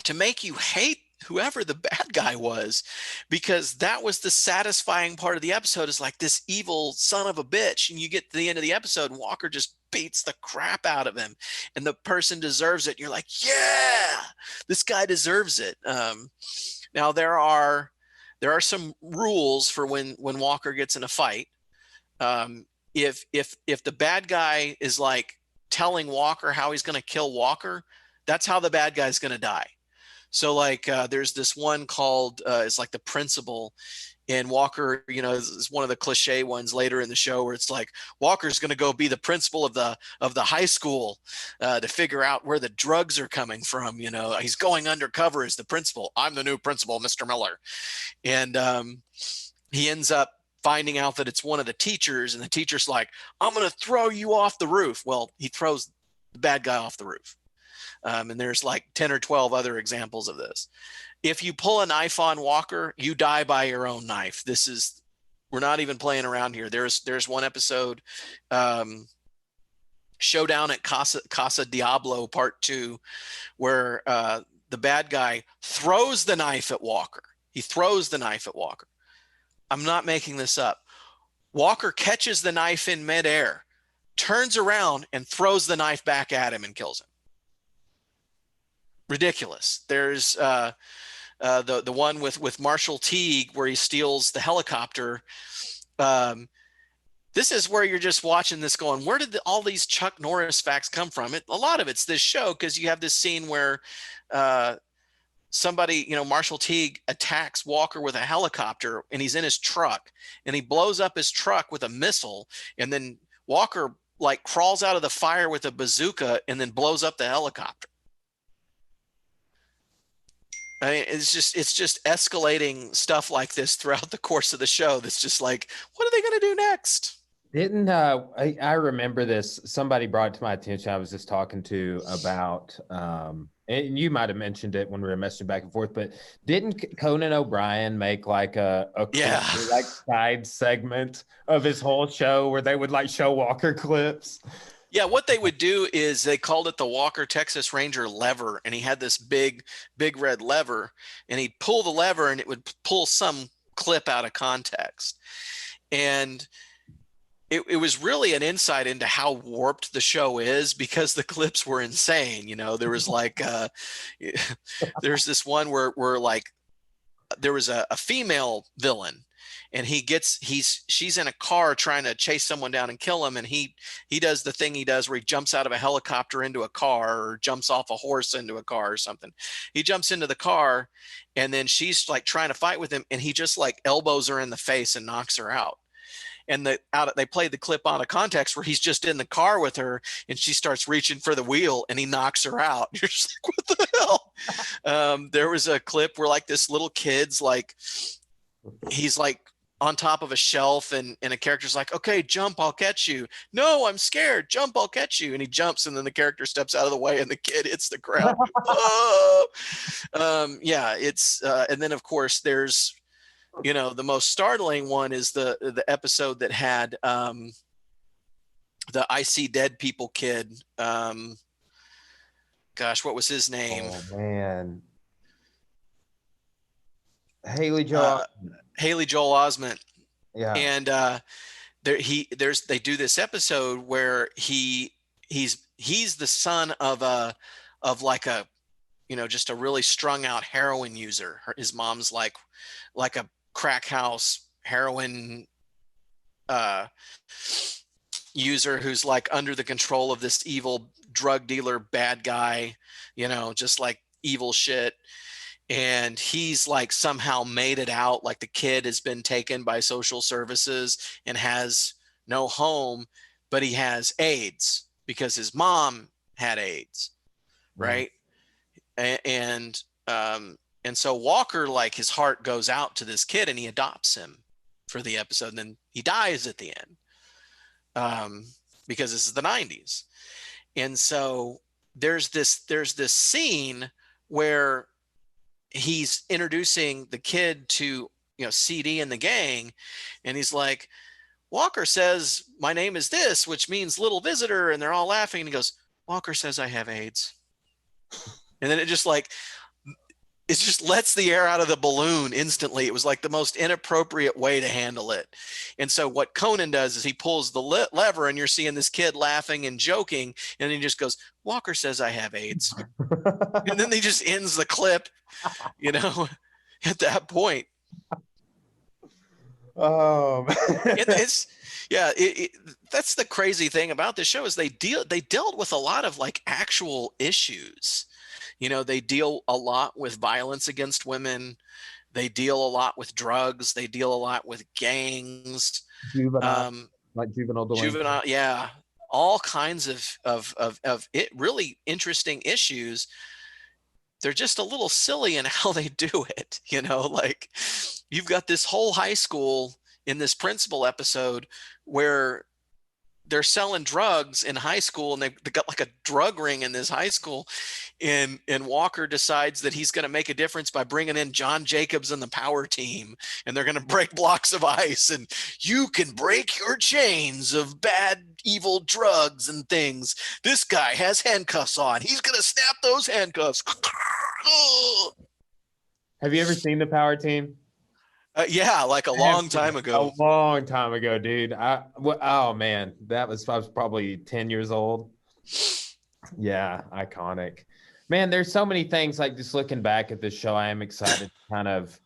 to make you hate whoever the bad guy was, because that was the satisfying part of the episode, is like this evil son of a bitch. And you get to the end of the episode, and Walker just beats the crap out of him, and the person deserves it. You're like, yeah, this guy deserves it. Now there are some rules for when Walker gets in a fight. If the bad guy is like telling Walker how he's going to kill Walker, that's how the bad guy's going to die. So like there's this one called it's like the principal, and Walker, is one of the cliche ones later in the show where it's like Walker's going to go be the principal of the high school to figure out where the drugs are coming from. He's going undercover as the principal. I'm the new principal, Mr. Miller. And he ends up finding out that it's one of the teachers, and the teacher's like, I'm going to throw you off the roof. Well, he throws the bad guy off the roof. And there's like 10 or 12 other examples of this. If you pull a knife on Walker, you die by your own knife. We're not even playing around here. There's one episode, Showdown at Casa Diablo Part 2, where the bad guy throws the knife at Walker. He throws the knife at Walker. I'm not making this up. Walker catches the knife in midair, turns around and throws the knife back at him and kills him. Ridiculous. There's the one with Marshall Teague where he steals the helicopter. This is where you're just watching this going, where did all these Chuck Norris facts come from? A lot of it's this show, because you have this scene where somebody, Marshall Teague attacks Walker with a helicopter, and he's in his truck, and he blows up his truck with a missile, and then Walker like crawls out of the fire with a bazooka and then blows up the helicopter. I mean, it's just escalating stuff like this throughout the course of the show. That's just like, what are they going to do next? Didn't I remember this? Somebody brought it to my attention. I was just talking to about, and you might have mentioned it when we were messaging back and forth. But didn't Conan O'Brien make like a like side segment of his whole show where they would like show Walker clips? Yeah, what they would do is they called it the Walker Texas Ranger lever, and he had this big red lever, and he'd pull the lever and it would pull some clip out of context. And it was really an insight into how warped the show is, because the clips were insane. There was like there's this one where like there was a female villain, and she's in a car trying to chase someone down and kill him, and he does the thing he does where he jumps out of a helicopter into a car, or jumps off a horse into a car or something. He jumps into the car, and then she's like trying to fight with him, and he just like elbows her in the face and knocks her out. And they played the clip out of context where he's just in the car with her, and she starts reaching for the wheel, and he knocks her out. You're just like, what the hell? There was a clip where like this little kid's like, he's like on top of a shelf, and a character's like, okay, jump, I'll catch you. No, I'm scared. Jump, I'll catch you. And he jumps, and then the character steps out of the way, and the kid hits the ground. Yeah, it's and then of course there's, the most startling one is the episode that had the I See Dead People kid. Gosh, what was his name? Oh man, Haley Joel Osment. Yeah. And they do this episode where he's the son of like a, just a really strung out heroin user. His mom's like a crack house heroin user who's like under the control of this evil drug dealer bad guy, just like evil shit. And he's like somehow made it out, like the kid has been taken by social services and has no home, but he has AIDS because his mom had AIDS, right? And so Walker, like, his heart goes out to this kid, and he adopts him for the episode, and then he dies at the end, because this is the 90s. And so there's this scene where he's introducing the kid to, CD and the gang, and he's like, Walker says my name is this, which means little visitor, and they're all laughing, and he goes, Walker says I have AIDS. And then it just like, it just lets the air out of the balloon instantly. It was like the most inappropriate way to handle it. And so what Conan does is he pulls the lever, and you're seeing this kid laughing and joking, and he just goes, Walker says I have AIDS. And then he just ends the clip, you know, at that point. Oh, It's yeah, that's the crazy thing about this show is they dealt with a lot of like actual issues. You know, they deal a lot with violence against women. They deal a lot with drugs. They deal a lot with gangs. juvenile, like juvenile delinquency. Juvenile, yeah, all kinds of it really interesting issues. They're just a little silly in how they do it. You know, like you've got this whole high school in this principal episode where they're selling drugs in high school, and they've got like a drug ring in this high school. And Walker decides that he's going to make a difference by bringing in John Jacobs and the power team, and they're going to break blocks of ice, and you can break your chains of bad, evil drugs and things. This guy has handcuffs on. He's going to snap those handcuffs. Have you ever seen the Power Team? Yeah, like a long time ago. A long time ago, dude. Oh man, I was probably 10 years old. Yeah, iconic. Man, there's so many things, like just looking back at this show, I am excited to kind of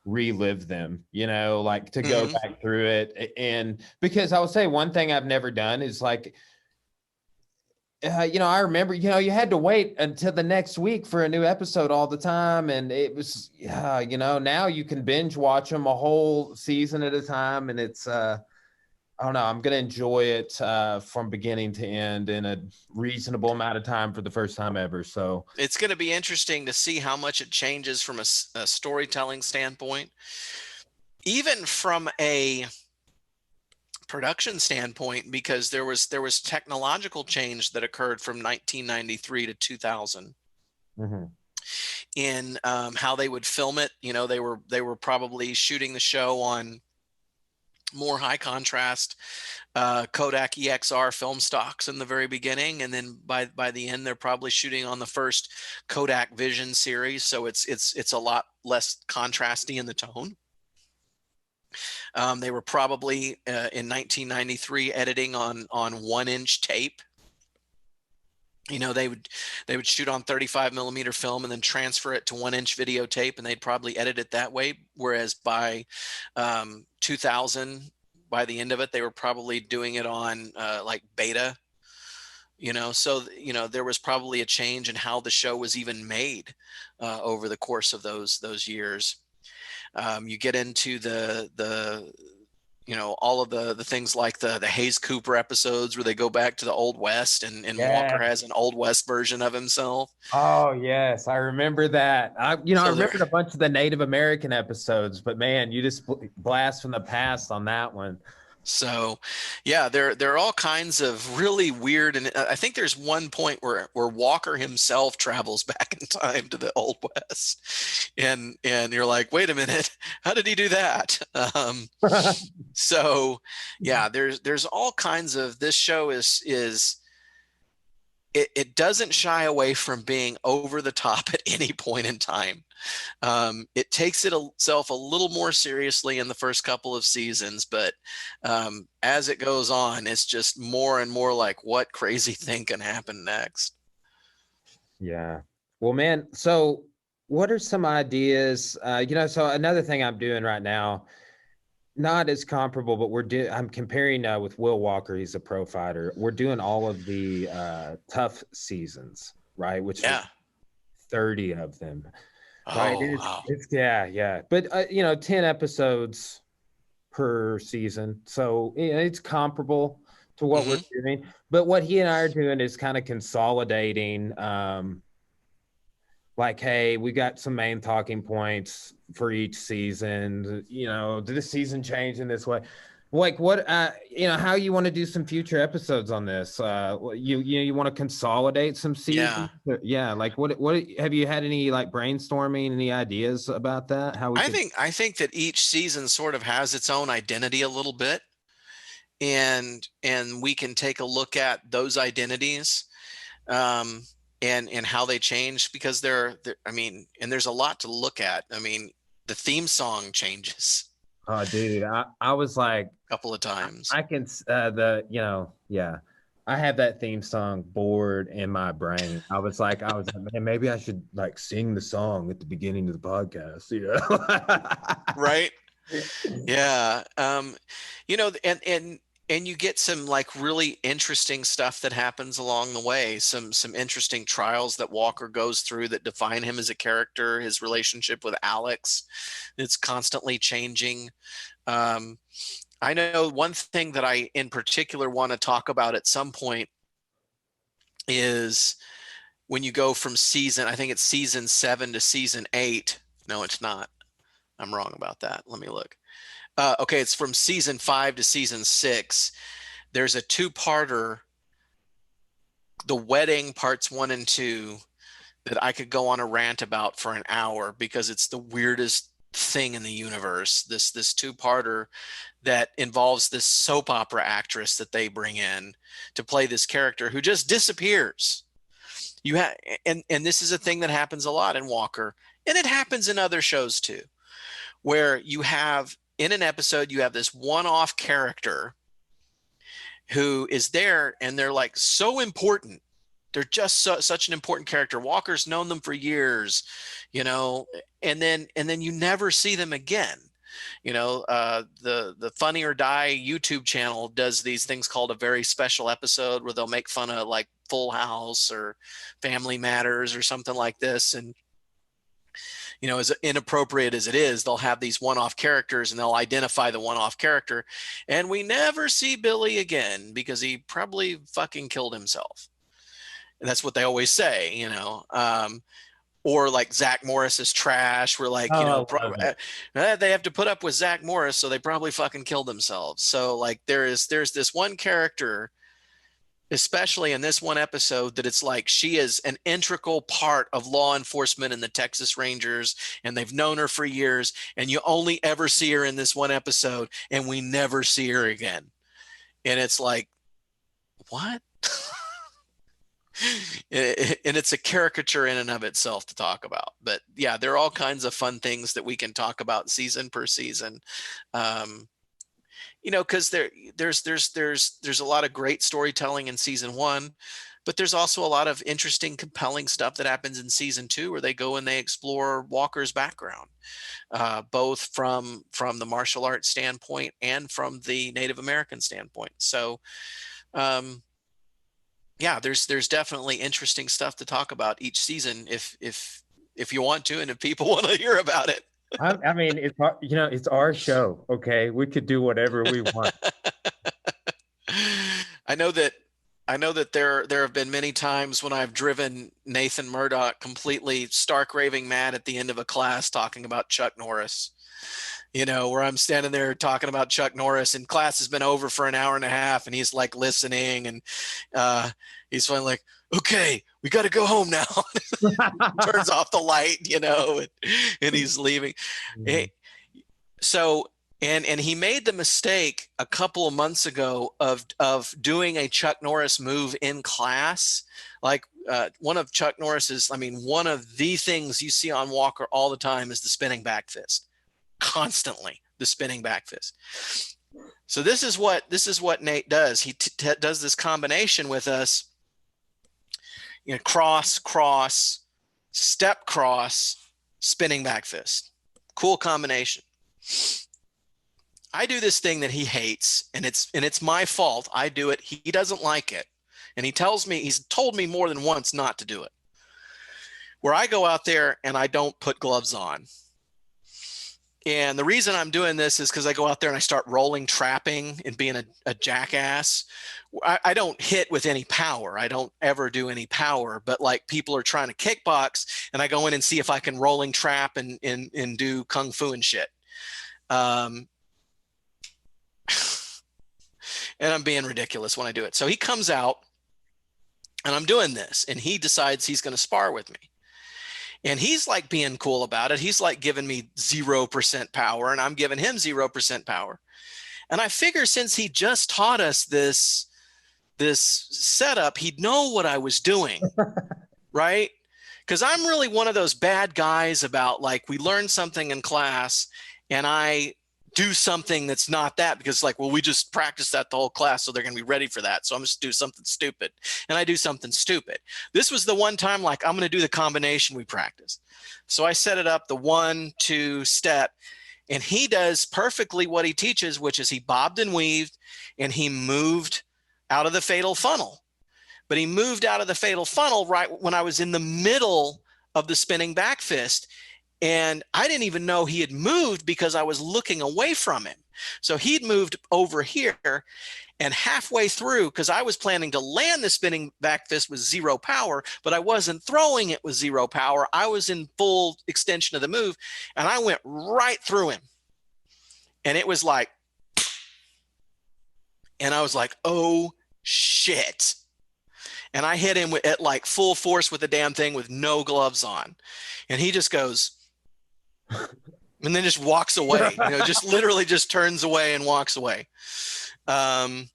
relive them, you know, like to go back through it. And because I will say one thing I've never done is like, you know, I remember, you know, you had to wait until the next week for a new episode all the time. And it was, you know, now you can binge watch them a whole season at a time. And it's, I don't know, I'm going to enjoy it from beginning to end in a reasonable amount of time for the first time ever. So it's going to be interesting to see how much it changes from a storytelling standpoint, even from a production standpoint, because there was technological change that occurred from 1993 to 2000 in how they would film it. You know, they were probably shooting the show on more high contrast Kodak EXR film stocks in the very beginning, and then by the end they're probably shooting on the first Kodak Vision series, so it's a lot less contrasty in the tone. They were probably in 1993 editing on 1-inch tape. You know, they would shoot on 35 millimeter film and then transfer it to 1-inch videotape, and they'd probably edit it that way. Whereas by 2000, by the end of it, they were probably doing it on like beta. You know, so you know there was probably a change in how the show was even made over the course of those years. You get into the you know, all of the things like the Hayes Cooper episodes where they go back to the Old West, and Walker has an Old West version of himself. Oh yes, I remember that. I remembered a bunch of the Native American episodes, but man, you just blast from the past on that one. So, yeah, there are all kinds of really weird, and I think there's one point where Walker himself travels back in time to the Old West, and you're like, wait a minute, how did he do that? So, yeah, there's all kinds of, this show is it doesn't shy away from being over the top at any point in time. It takes itself a little more seriously in the first couple of seasons, but as it goes on, it's just more and more like, what crazy thing can happen next? Yeah. Well, man, so what are some ideas? So another thing I'm doing right now, not as comparable, but I'm comparing with Will Walker. He's a pro fighter. We're doing all of the tough seasons, right? Which 30 of them. Right. Wow. Yeah. But 10 episodes per season. So it's comparable to what we're doing. But what he and I are doing is kind of consolidating, like, hey, we got some main talking points for each season. You know, did this season change in this way? Like what, how you want to do some future episodes on this? You want to consolidate some seasons? Yeah. Like what have you had any like brainstorming, any ideas about that? I think that each season sort of has its own identity a little bit, and we can take a look at those identities. and how they changed, because they're I mean, and there's a lot to look at. I mean, the theme song changes Oh, dude, I was like, a couple of times. I can yeah. I have that theme song bored in my brain. I was like, man, maybe I should like sing the song at the beginning of the podcast. Right. Yeah. You know, and you get some like really interesting stuff that happens along the way. Some interesting trials that Walker goes through that define him as a character. His relationship with Alex, it's constantly changing. I know one thing that I in particular want to talk about at some point is when you go from season, I think it's season 7 to season 8. No, it's not. I'm wrong about that. Let me look. Okay, it's from season 5 to season 6. There's a 2-parter, The Wedding parts 1 and 2, that I could go on a rant about for an hour because it's the weirdest thing in the universe. This 2-parter that involves this soap opera actress that they bring in to play this character who just disappears. You have, and this is a thing that happens a lot in Walker, and it happens in other shows too, where you have in an episode you have this one-off character who is there, and they're like so important. They're just such an important character. Walker's known them for years, you know, and then you never see them again. You know, the Funny or Die YouTube channel does these things called a very special episode, where they'll make fun of like Full House or Family Matters or something like this. And, you know, as inappropriate as it is, they'll have these one-off characters and they'll identify the one-off character. And we never see Billy again because he probably fucking killed himself. And that's what they always say, you know. Or like Zach Morris is trash. We're like, you know, they have to put up with Zach Morris, so they probably fucking killed themselves. So like there's this one character, especially in this one episode, that it's like she is an integral part of law enforcement in the Texas Rangers, and they've known her for years, and you only ever see her in this one episode, and we never see her again. And it's like, what? And it's a caricature in and of itself to talk about. But yeah, there are all kinds of fun things that we can talk about season per season. You know, because there's a lot of great storytelling in season 1, but there's also a lot of interesting, compelling stuff that happens in season 2, where they go and they explore Walker's background, both from the martial arts standpoint and from the Native American standpoint. So yeah, there's definitely interesting stuff to talk about each season if you want to, and if people want to hear about it. I mean, it's you know, it's our show. Okay, we could do whatever we want. I know that there have been many times when I've driven Nathan Murdoch completely stark raving mad at the end of a class talking about Chuck Norris. You know, where I'm standing there talking about Chuck Norris, and class has been over for an hour and a half, and he's like listening, and he's finally like, okay, we got to go home now. Turns off the light, you know, and he's leaving. Mm-hmm. So, and he made the mistake a couple of months ago of doing a Chuck Norris move in class. Like one of Chuck Norris's, I mean, one of the things you see on Walker all the time is the spinning back fist. Constantly the spinning back fist. So this is what Nate does. He does this combination with us, you know, cross, step cross, spinning back fist. Cool combination. I do this thing that he hates, and it's my fault. I do it. He doesn't like it. And he's told me more than once not to do it. Where I go out there and I don't put gloves on. And the reason I'm doing this is because I go out there and I start rolling, trapping, and being a jackass. I don't hit with any power. I don't ever do any power. But like people are trying to kickbox, and I go in and see if I can rolling trap and do kung fu and shit. And I'm being ridiculous when I do it. So he comes out, and I'm doing this, and he decides he's going to spar with me. And he's like being cool about it. He's like giving me 0% power, and I'm giving him 0% power. And I figure since he just taught us this setup, he'd know what I was doing, right? Because I'm really one of those bad guys about like, we learn something in class and I do something that's not that, because like, well, we just practiced that the whole class, so they're going to be ready for that. So I'm just do something stupid, and I do something stupid. This was the one time like, I'm going to do the combination we practiced. So I set it up the 1-2 step, and he does perfectly what he teaches, which is he bobbed and weaved and he moved out of the fatal funnel. But he moved out of the fatal funnel right when I was in the middle of the spinning back fist. And I didn't even know he had moved because I was looking away from him. So he'd moved over here, and halfway through, because I was planning to land the spinning back fist with 0 power, but I wasn't throwing it with 0 power. I was in full extension of the move, and I went right through him. And it was like, and I was like, oh shit. And I hit him at like full force with the damn thing with no gloves on. And he just goes, and then just walks away, just literally just turns away and walks away. And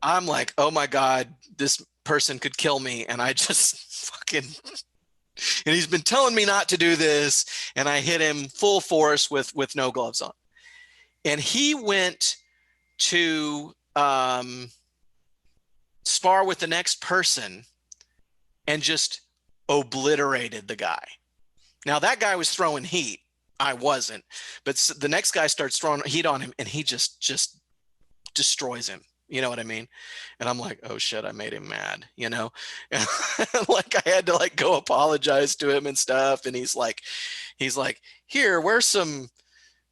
I'm like, oh my God, this person could kill me. And I just fucking, and he's been telling me not to do this. And I hit him full force with no gloves on. And he went to spar with the next person and just obliterated the guy. Now that guy was throwing heat. I wasn't, but the next guy starts throwing heat on him, and he just destroys him. You know what I mean? And I'm like, oh shit, I made him mad, And like I had to like go apologize to him and stuff. And he's like, here, wear some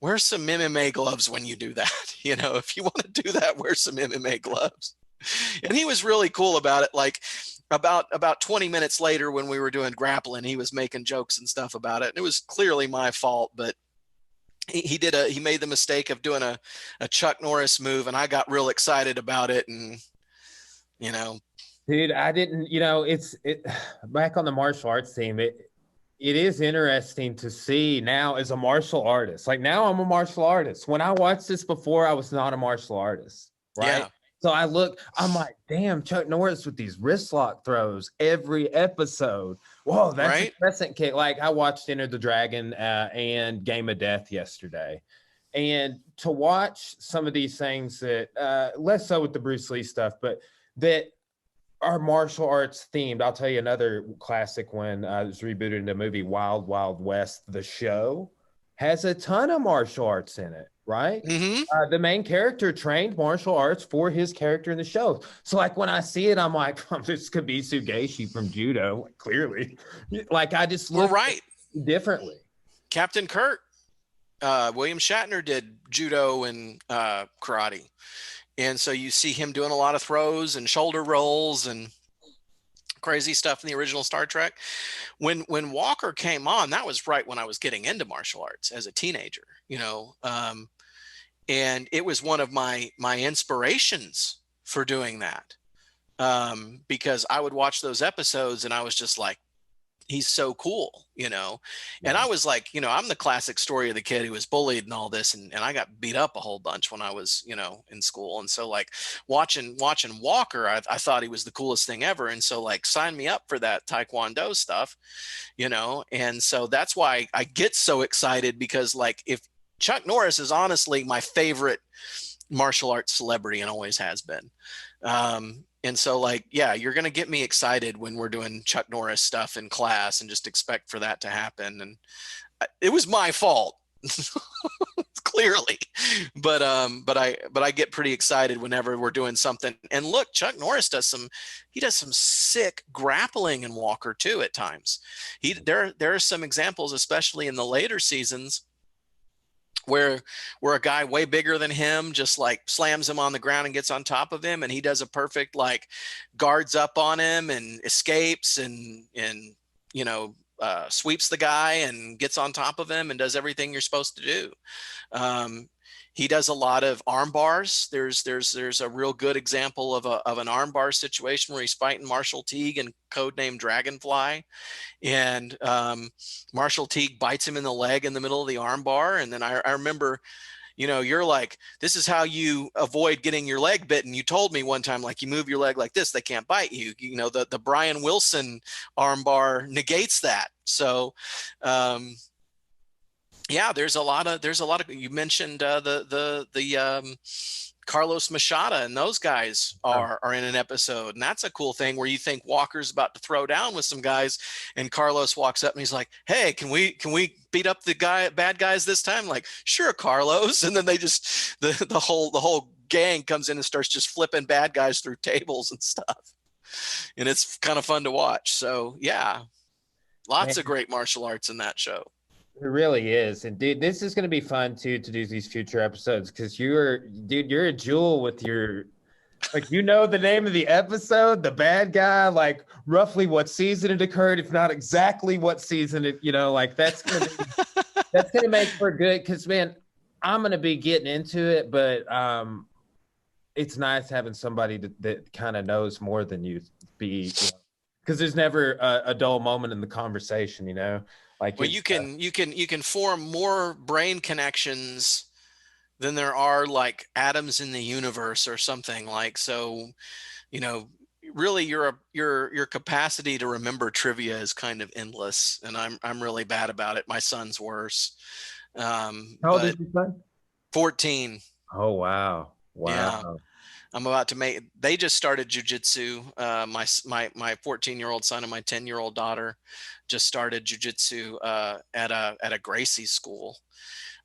MMA gloves when you do that. If you want to do that, wear some MMA gloves. And he was really cool about it. Like about 20 minutes later, when we were doing grappling, he was making jokes and stuff about it. And it was clearly my fault, but he made the mistake of doing a Chuck Norris move, and I got real excited about it. And, dude, I didn't, it's back on the martial arts team. It is interesting to see now as a martial artist. Like now I'm a martial artist. When I watched this before, I was not a martial artist. Right. Yeah. So I'm like, damn, Chuck Norris with these wrist lock throws every episode. Whoa, that's right? A crescent kick. Like I watched Enter the Dragon and Game of Death yesterday. And to watch some of these things that, less so with the Bruce Lee stuff, but that are martial arts themed. I'll tell you another classic one. It was rebooted into a movie, Wild Wild West. The show has a ton of martial arts in it. Right. Mm-hmm. The main character trained martial arts for his character in the show. So like when I see it, I'm like, this could be Sugeshi from judo. Clearly, like I just look right differently. Captain Kirk, William Shatner did judo and karate, and so you see him doing a lot of throws and shoulder rolls and crazy stuff in the original Star Trek. When Walker came on, that was right when I was getting into martial arts as a teenager. And it was one of my inspirations for doing that, because I would watch those episodes and I was just like, he's so cool, And I was like, I'm the classic story of the kid who was bullied and all this. And I got beat up a whole bunch when I was, in school. And so like watching Walker, I thought he was the coolest thing ever. And so like sign me up for that Taekwondo stuff, And so that's why I get so excited, because like if Chuck Norris is honestly my favorite martial arts celebrity and always has been. And so like, yeah, you're going to get me excited when we're doing Chuck Norris stuff in class, and just expect for that to happen. And it was my fault clearly, but I get pretty excited whenever we're doing something. And look, Chuck Norris does some sick grappling in Walker too. At times there are some examples, especially in the later seasons, where a guy way bigger than him just like slams him on the ground and gets on top of him, and he does a perfect like guards up on him and escapes and sweeps the guy and gets on top of him and does everything you're supposed to do. He does a lot of arm bars. There's a real good example of an arm bar situation where he's fighting Marshall Teague and codenamed Dragonfly, and Marshall Teague bites him in the leg in the middle of the arm bar. And then I remember you're like, this is how you avoid getting your leg bitten. You told me one time, like, you move your leg like this, they can't bite you. The Brian Wilson armbar negates that. So, yeah, there's a lot of, you mentioned the Carlos Machado and those guys are in an episode, and that's a cool thing where you think Walker's about to throw down with some guys, and Carlos walks up and he's like, "Hey, can we beat up the bad guys this time?" Like, "Sure, Carlos." And then they just the whole gang comes in and starts just flipping bad guys through tables and stuff, and it's kind of fun to watch. So yeah, lots of great martial arts in that show. It really is. And dude, this is going to be fun too, to do these future episodes. Cause you're a jewel with your, like, the name of the episode, the bad guy, like roughly what season it occurred, if not exactly what season it, like that's going to make for good. Cause man, I'm going to be getting into it, but it's nice having somebody that kind of knows more than you cause there's never a dull moment in the conversation, Like, well, you can form more brain connections than there are like atoms in the universe or something. Like, so, really your capacity to remember trivia is kind of endless, and I'm really bad about it. My son's worse. How old is your son? 14. Oh wow. Yeah. I'm about to they just started jujitsu. My 14-year-old son and my 10-year-old daughter just started jujitsu at a Gracie school.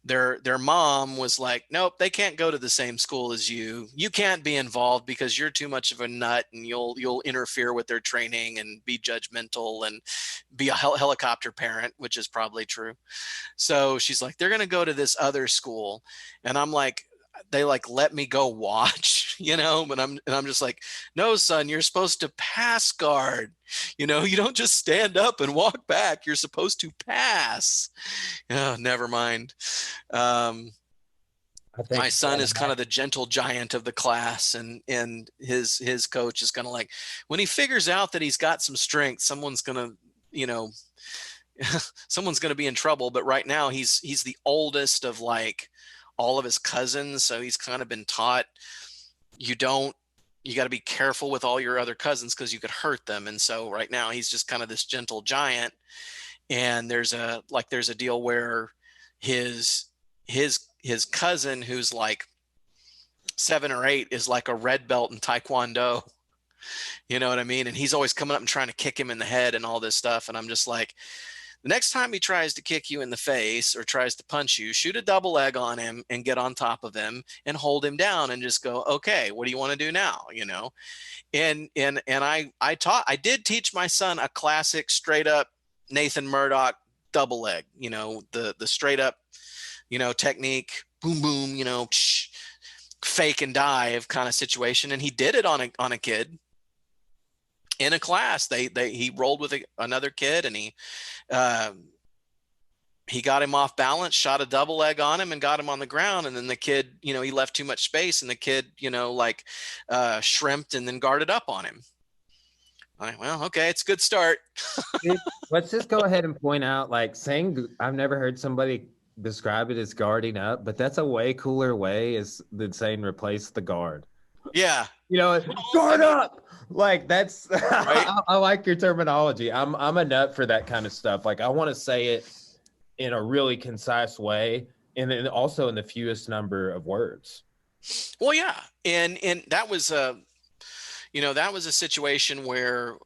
Their mom was like, "Nope, they can't go to the same school as you. You can't be involved because you're too much of a nut, and you'll interfere with their training and be judgmental and be a helicopter parent," which is probably true. So she's like, "They're going to go to this other school," and I'm like, they like let me go watch, but I'm just like, "No, son, you're supposed to pass guard. You don't just stand up and walk back. You're supposed to pass." Oh, never mind. My son is kind of the gentle giant of the class, and his coach is kind of like, when he figures out that he's got some strength, someone's gonna be in trouble. But right now he's the oldest of like all of his cousins, so he's kind of been taught you got to be careful with all your other cousins because you could hurt them. And so right now he's just kind of this gentle giant, and there's a deal where his cousin, who's like 7 or 8, is like a red belt in Taekwondo. You know what I mean? And he's always coming up and trying to kick him in the head and all this stuff. And I'm just like, the next time he tries to kick you in the face or tries to punch you, shoot a double leg on him and get on top of him and hold him down and just go, "Okay, what do you want to do now?" And I did teach my son a classic straight up Nathan Murdoch double leg, the straight up, technique, boom, boom, fake and dive kind of situation. And he did it on a kid in a class. He rolled with another kid, and he got him off balance, shot a double leg on him and got him on the ground. And then the kid, he left too much space, and the kid, shrimped and then guarded up on him. Well, okay, it's a good start. Let's just go ahead and point out, like, saying, I've never heard somebody describe it as guarding up, but that's a way cooler way than saying replace the guard. Yeah. Guard up. Like, that's right? I like your terminology. I'm a nut for that kind of stuff. Like, I want to say it in a really concise way, and then also in the fewest number of words. Well, yeah. And that was a situation where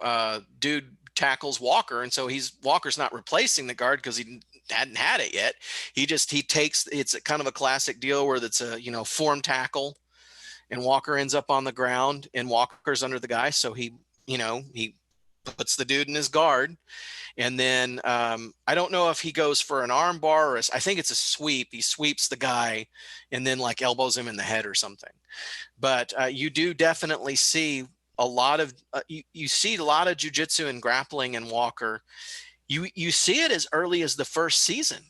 dude tackles Walker, and so Walker's not replacing the guard because he hadn't had it yet. He takes, it's a kind of a classic deal where it's a form tackle, and Walker ends up on the ground and Walker's under the guy, so he puts the dude in his guard. And then I don't know if he goes for an arm bar or I think it's a sweep. He sweeps the guy and then like elbows him in the head or something. But you do definitely see a lot of you see a lot of jiu-jitsu and grappling in Walker. You see it as early as the first season,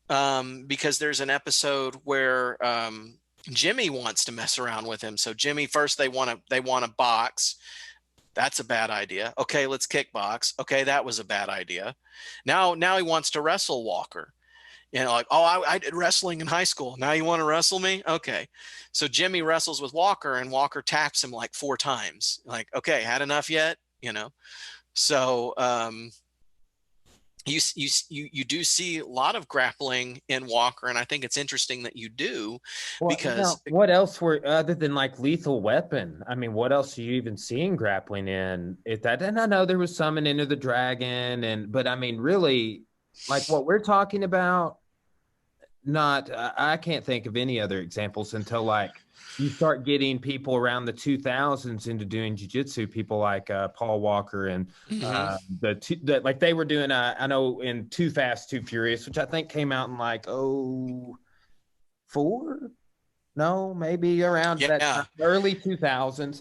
because there's an episode where Jimmy wants to mess around with him. So Jimmy, first they want to box. That's a bad idea. Okay, let's kickbox. Okay, that was a bad idea. Now he wants to wrestle Walker. Like, oh, I did wrestling in high school. Now you want to wrestle me? Okay. So Jimmy wrestles with Walker, and Walker taps him like 4 times. Like, okay, had enough yet? So you do see a lot of grappling in Walker, and I think it's interesting that you do, Well, because what else were other than like Lethal Weapon? I mean, what else are you even seeing grappling in it? That, and I know there was some in Enter the Dragon, but I mean, really, like what we're talking about, not I can't think of any other examples until like you start getting people around the 2000s into doing jiu-jitsu, people like Paul Walker and like they were doing I know in Too Fast Too Furious, which I think came out in like 04, no, maybe around that time, early 2000s.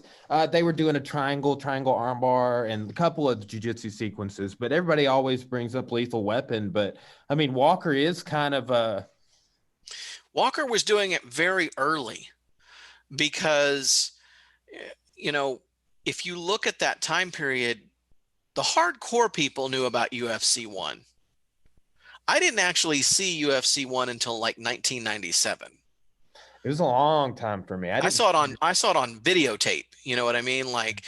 They were doing a triangle armbar and a couple of jiu-jitsu sequences, but everybody always brings up Lethal Weapon. But I mean, Walker is kind of a Walker was doing it very early, because, if you look at that time period, the hardcore people knew about UFC 1. I didn't actually see UFC 1 until like 1997. It was a long time for me. I saw it on videotape. You know what I mean? Like,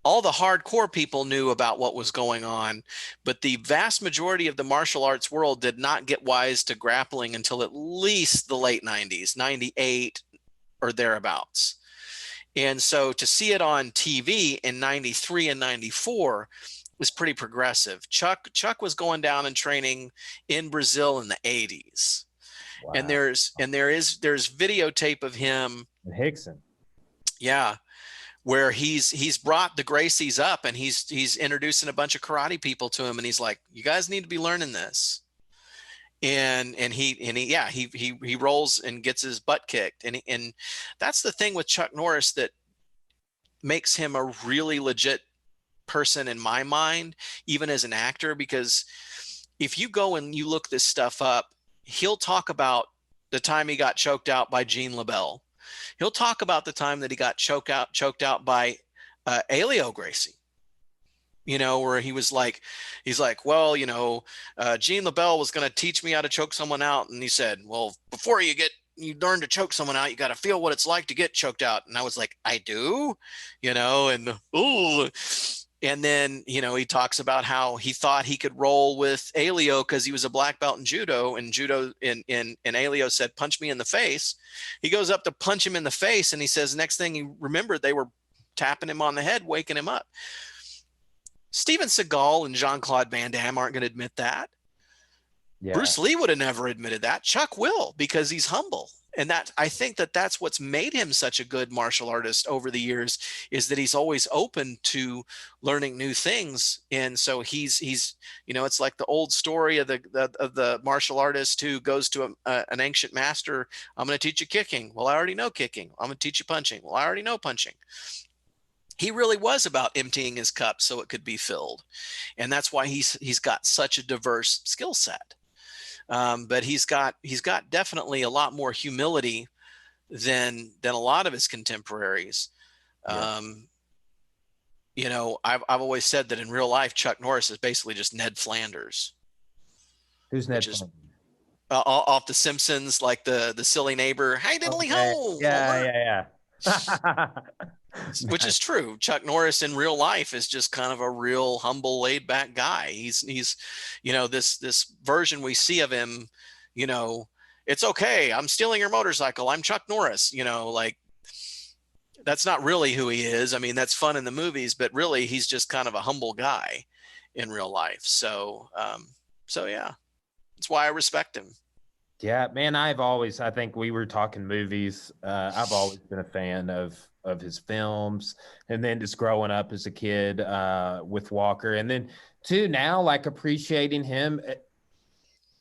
all the hardcore people knew about what was going on, but the vast majority of the martial arts world did not get wise to grappling until at least the late 90s, 98 or thereabouts. And so to see it on TV in 93 and 94 was pretty progressive. Chuck was going down and training in Brazil in the 80s. Wow. And there's videotape of him. Hickson. Yeah. Where he's brought the Gracies up, and he's introducing a bunch of karate people to him, and he's like, you guys need to be learning this. And he rolls and gets his butt kicked. And that's the thing with Chuck Norris that makes him a really legit person in my mind, even as an actor, because if you go and you look this stuff up, he'll talk about the time he got choked out by Gene LaBelle. He'll talk about the time that he got choked out by Elio Gracie, where he's like, well, Gene LaBelle was going to teach me how to choke someone out. And he said, well, before you learn to choke someone out, you got to feel what it's like to get choked out. And I was like, I do, and, ooh. And then, he talks about how he thought he could roll with Elio because he was a black belt in judo, and Elio said, punch me in the face. He goes up to punch him in the face, and he says, next thing he remembered, they were tapping him on the head, waking him up. Steven Seagal and Jean-Claude Van Damme aren't going to admit that. Yeah. Bruce Lee would have never admitted that. Chuck will, because he's humble. And I think that's what's made him such a good martial artist over the years, is that he's always open to learning new things. And so he's it's like the old story of the martial artist who goes to an ancient master. I'm going to teach you kicking. Well, I already know kicking. I'm going to teach you punching. Well, I already know punching. He really was about emptying his cup so it could be filled. And that's why he's got such a diverse skill set. But he's got definitely a lot more humility than a lot of his contemporaries. Yeah. I've always said that in real life, Chuck Norris is basically just Ned Flanders. Who's Ned Flanders? Off The Simpsons, like the silly neighbor. Hey, diddly ho! Yeah. Which is true. Chuck Norris in real life is just kind of a real humble, laid back guy. He's this version we see of him, it's okay. I'm stealing your motorcycle. I'm Chuck Norris, like that's not really who he is. I mean, that's fun in the movies, but really he's just kind of a humble guy in real life. So yeah, that's why I respect him. Yeah, man, I think we were talking movies. I've always been a fan of his films, and then just growing up as a kid with Walker, and then too now like appreciating him,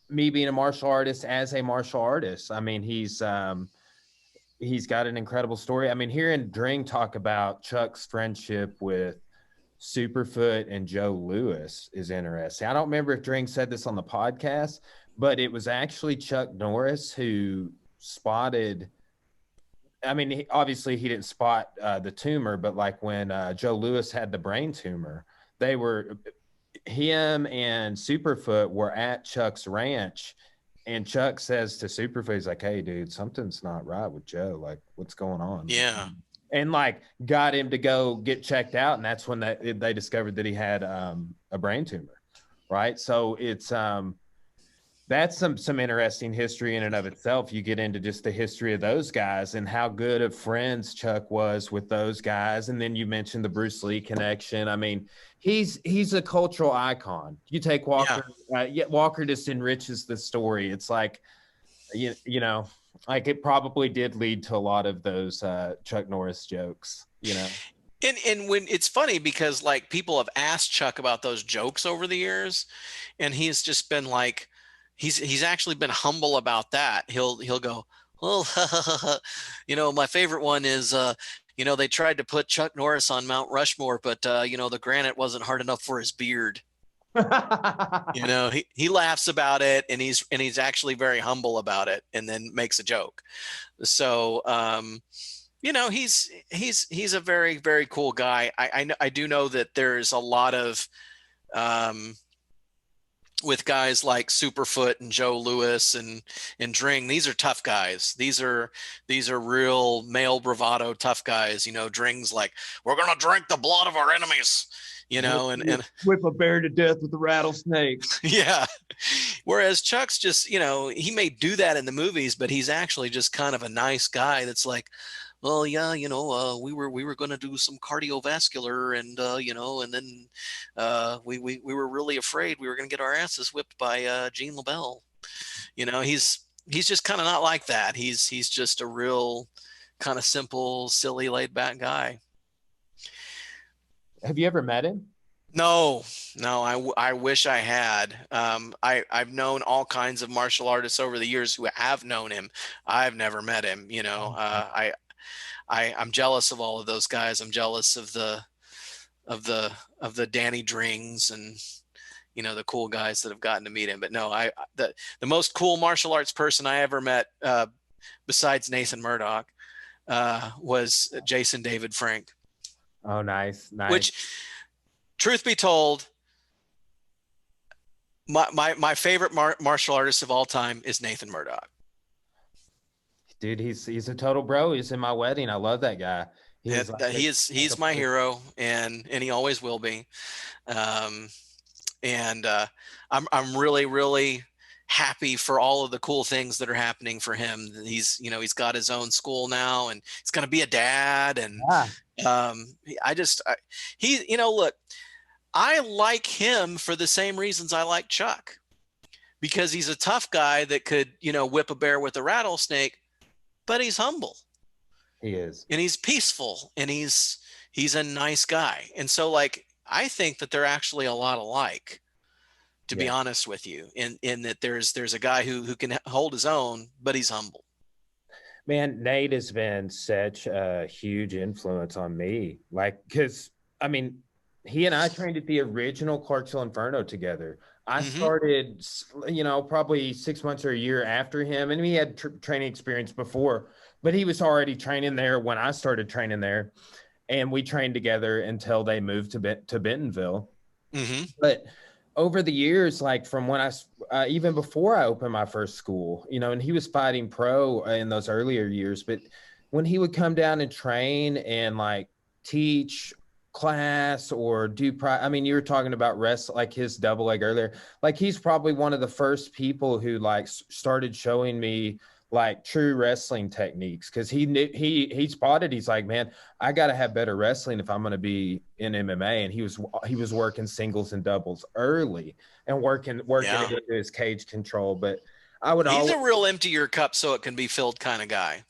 me being a martial artist as a martial artist. I mean, he's got an incredible story. I mean, hearing Dring talk about Chuck's friendship with Superfoot and Joe Louis is interesting. I don't remember if Dring said this on the podcast, but it was actually Chuck Norris who spotted. I mean, obviously he didn't spot the tumor, but like when Joe Louis had the brain tumor, him and Superfoot were at Chuck's ranch, And Chuck says to Superfoot, he's like, hey, dude, something's not right with Joe. Like, what's going on? Yeah. And like got him to go get checked out. And that's when they discovered that he had a brain tumor. Right. So it's that's some interesting history in and of itself. You get into just the history of those guys and how good of friends Chuck was with those guys. And then you mentioned the Bruce Lee connection. I mean, he's a cultural icon. You take Walker, Walker just enriches the story. It's like, you know, like it probably did lead to a lot of those Chuck Norris jokes, you know. And when it's funny because like people have asked Chuck about those jokes over the years, and he's just been like, he's actually been humble about that. He'll go, well, you know, my favorite one is, you know, they tried to put Chuck Norris on Mount Rushmore, but you know, the granite wasn't hard enough for his beard. You know, he laughs about it, and he's actually very humble about it, and then makes a joke. So, you know, he's a very, very cool guy. I do know that there's a lot of, with guys like Superfoot and Joe Louis and Dring, these are tough guys. These are real male bravado tough guys. You know, Dring's like, we're gonna drink the blood of our enemies. You know, and whip a bear to death with a rattlesnake. Yeah. Whereas Chuck's just, you know, he may do that in the movies, but he's actually just kind of a nice guy that's like, well, yeah, you know, we were going to do some cardiovascular, and you know, and then we were really afraid we were going to get our asses whipped by Gene LaBelle. You know, he's just kind of not like that. He's just a real kind of simple, silly, laid back guy. Have you ever met him? No, I wish I had. I've known all kinds of martial artists over the years who have known him. I've never met him. You know, I'm jealous of all of those guys. I'm jealous of the Danny Drings and, you know, the cool guys that have gotten to meet him. But no, the most cool martial arts person I ever met, besides Nathan Murdoch, was Jason David Frank. Oh, nice. Which, truth be told, my favorite martial artist of all time is Nathan Murdoch. Dude, he's a total bro. He's in my wedding. I love that guy. He's my hero, and he always will be. I'm really, really happy for all of the cool things that are happening for him. He's got his own school now, and he's going to be a dad. And look, I like him for the same reasons I like Chuck, because he's a tough guy that could, you know, whip a bear with a rattlesnake, but he's humble. He is. And he's peaceful, and he's a nice guy. And so, like, I think that they're actually a lot alike, to be honest with you, in that there's a guy who can hold his own, but he's humble. Man, Nate has been such a huge influence on me. Like, because, I mean, he and I trained at the original Clarksville Inferno together. I started, you know, probably 6 months or a year after him, and he had training experience before, but he was already training there when I started training there, and we trained together until they moved to Bentonville. But over the years, like from when even before I opened my first school, you know, and he was fighting pro in those earlier years, but when he would come down and train and like teach class or I mean, you were talking about like his double leg earlier, like he's probably one of the first people who like started showing me like true wrestling techniques, because he spotted, he's like, man, I got to have better wrestling if I'm going to be in MMA. And he was working singles and doubles early and working into his cage control. But he's a real empty your cup so it can be filled kind of guy.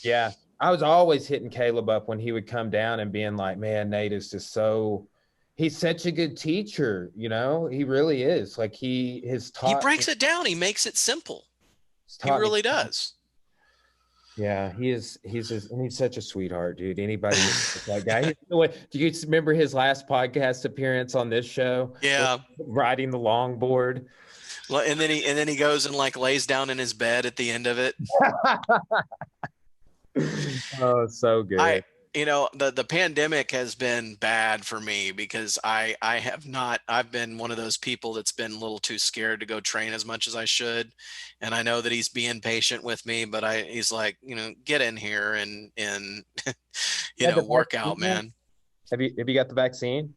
Yeah. I was always hitting Caleb up when he would come down and being like, man, Nate is just he's such a good teacher. You know, he really is. Like he breaks it down. He makes it simple. He really does. Yeah, he's such a sweetheart, dude. Anybody that guy. Do you remember his last podcast appearance on this show? Yeah, riding the longboard. Well, and then he goes and like lays down in his bed at the end of it. Oh, so good. the pandemic has been bad for me because I've been one of those people that's been a little too scared to go train as much as I should. And I know that he's being patient with me, but he's like, get in here and, You had the work vaccine out, yet? man. Have you got the vaccine?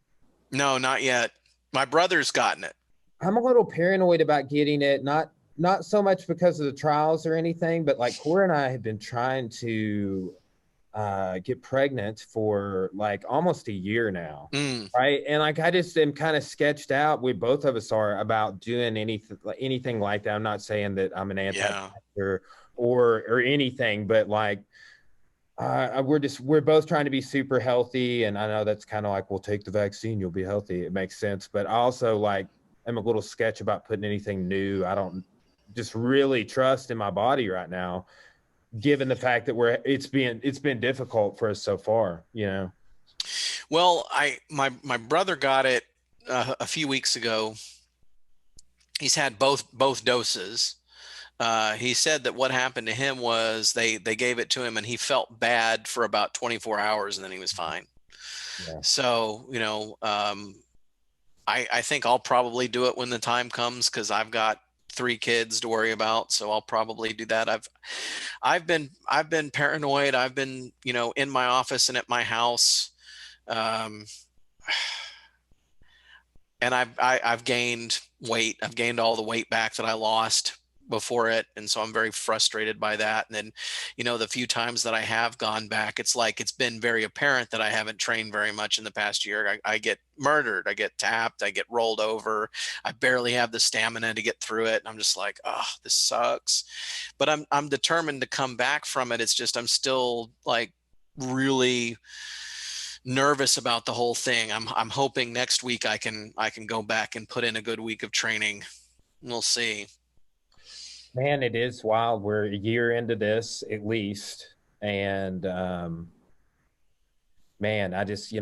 No, not yet. My brother's gotten it. I'm a little paranoid about getting it, not so much because of the trials or anything, but like Cora and I have been trying to get pregnant for like almost a year now. Mm, Right. And like I just am kind of sketched out. We both of us are about doing anything like that. I'm not saying that I'm an yeah. anti-vaxxer or anything, but like we're both trying to be super healthy. And I know that's kind of like, we'll take the vaccine, you'll be healthy. It makes sense. But I also like am a little sketch about putting anything new. I don't just really trust in my body right now, given the fact that it's been difficult for us so far, you know. Well, my brother got it a few weeks ago. He's had both doses. He said that what happened to him was they gave it to him and he felt bad for about 24 hours and then he was fine. Yeah. So, I think I'll probably do it when the time comes because I've got 3 kids to worry about. So I'll probably do that. I've been paranoid. I've been, in my office and at my house. Um, and I've gained weight. I've gained all the weight back that I lost before it, and so I'm very frustrated by that. And then, the few times that I have gone back, it's like it's been very apparent that I haven't trained very much in the past year. I get murdered, I get tapped, I get rolled over, I barely have the stamina to get through it, and I'm just like, oh, this sucks. But I'm determined to come back from it. It's just I'm still like really nervous about the whole thing. I'm hoping next week I can go back and put in a good week of training. We'll see. Man, it is wild. We're a year into this at least. And man, I just,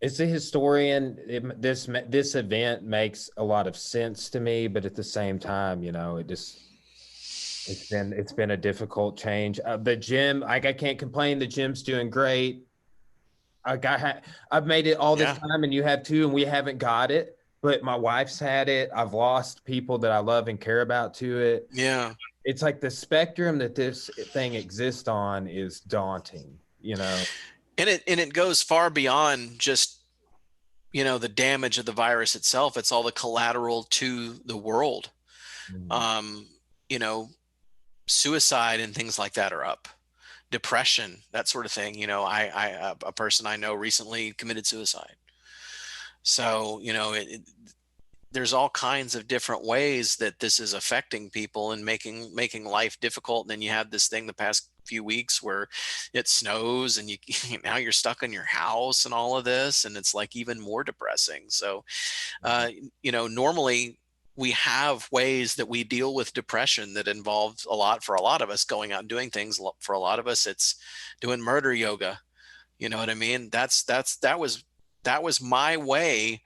as a historian, this event makes a lot of sense to me, but at the same time, it's been a difficult change. The gym, like I can't complain. The gym's doing great. I've made it all this Yeah. time, and you have too, and we haven't got it. But my wife's had it. I've lost people that I love and care about to it. Yeah. It's like the spectrum that this thing exists on is daunting, And it goes far beyond just, the damage of the virus itself. It's all the collateral to the world. Um, you know, Suicide and things like that are up. Depression, that sort of thing. A person I know recently committed suicide. So, there's all kinds of different ways that this is affecting people and making life difficult. And then you have this thing the past few weeks where it snows and you now you're stuck in your house and all of this, and it's like even more depressing. So normally we have ways that we deal with depression that involve for a lot of us going out and doing things. For a lot of us it's doing murder yoga. You know what I mean? That was my way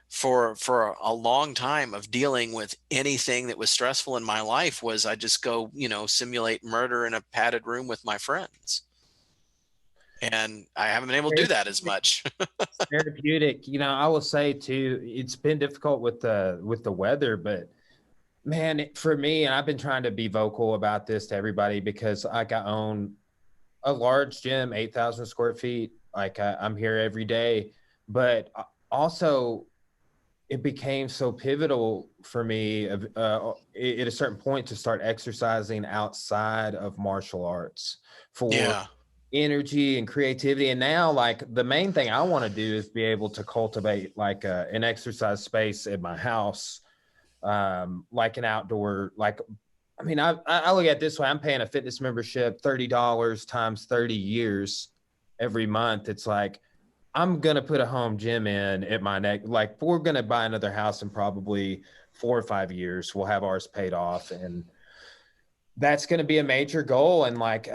for a long time of dealing with anything that was stressful in my life. Was I just go, simulate murder in a padded room with my friends. And I haven't been able to do that as much. Therapeutic. I will say too, it's been difficult with the weather, but man, for me, and I've been trying to be vocal about this to everybody because I own a large gym, 8,000 square feet. Like I'm here every day, but also it became so pivotal for me at a certain point to start exercising outside of martial arts for Yeah. energy and creativity. And now, like, the main thing I want to do is be able to cultivate like an exercise space at my house, like an outdoor, like, I mean, I look at it this way. I'm paying a fitness membership, $30 times 30 years every month. It's like, I'm going to put a home gym in at my neck. Like, we're going to buy another house in probably 4 or 5 years. We'll have ours paid off. And that's going to be a major goal. And like,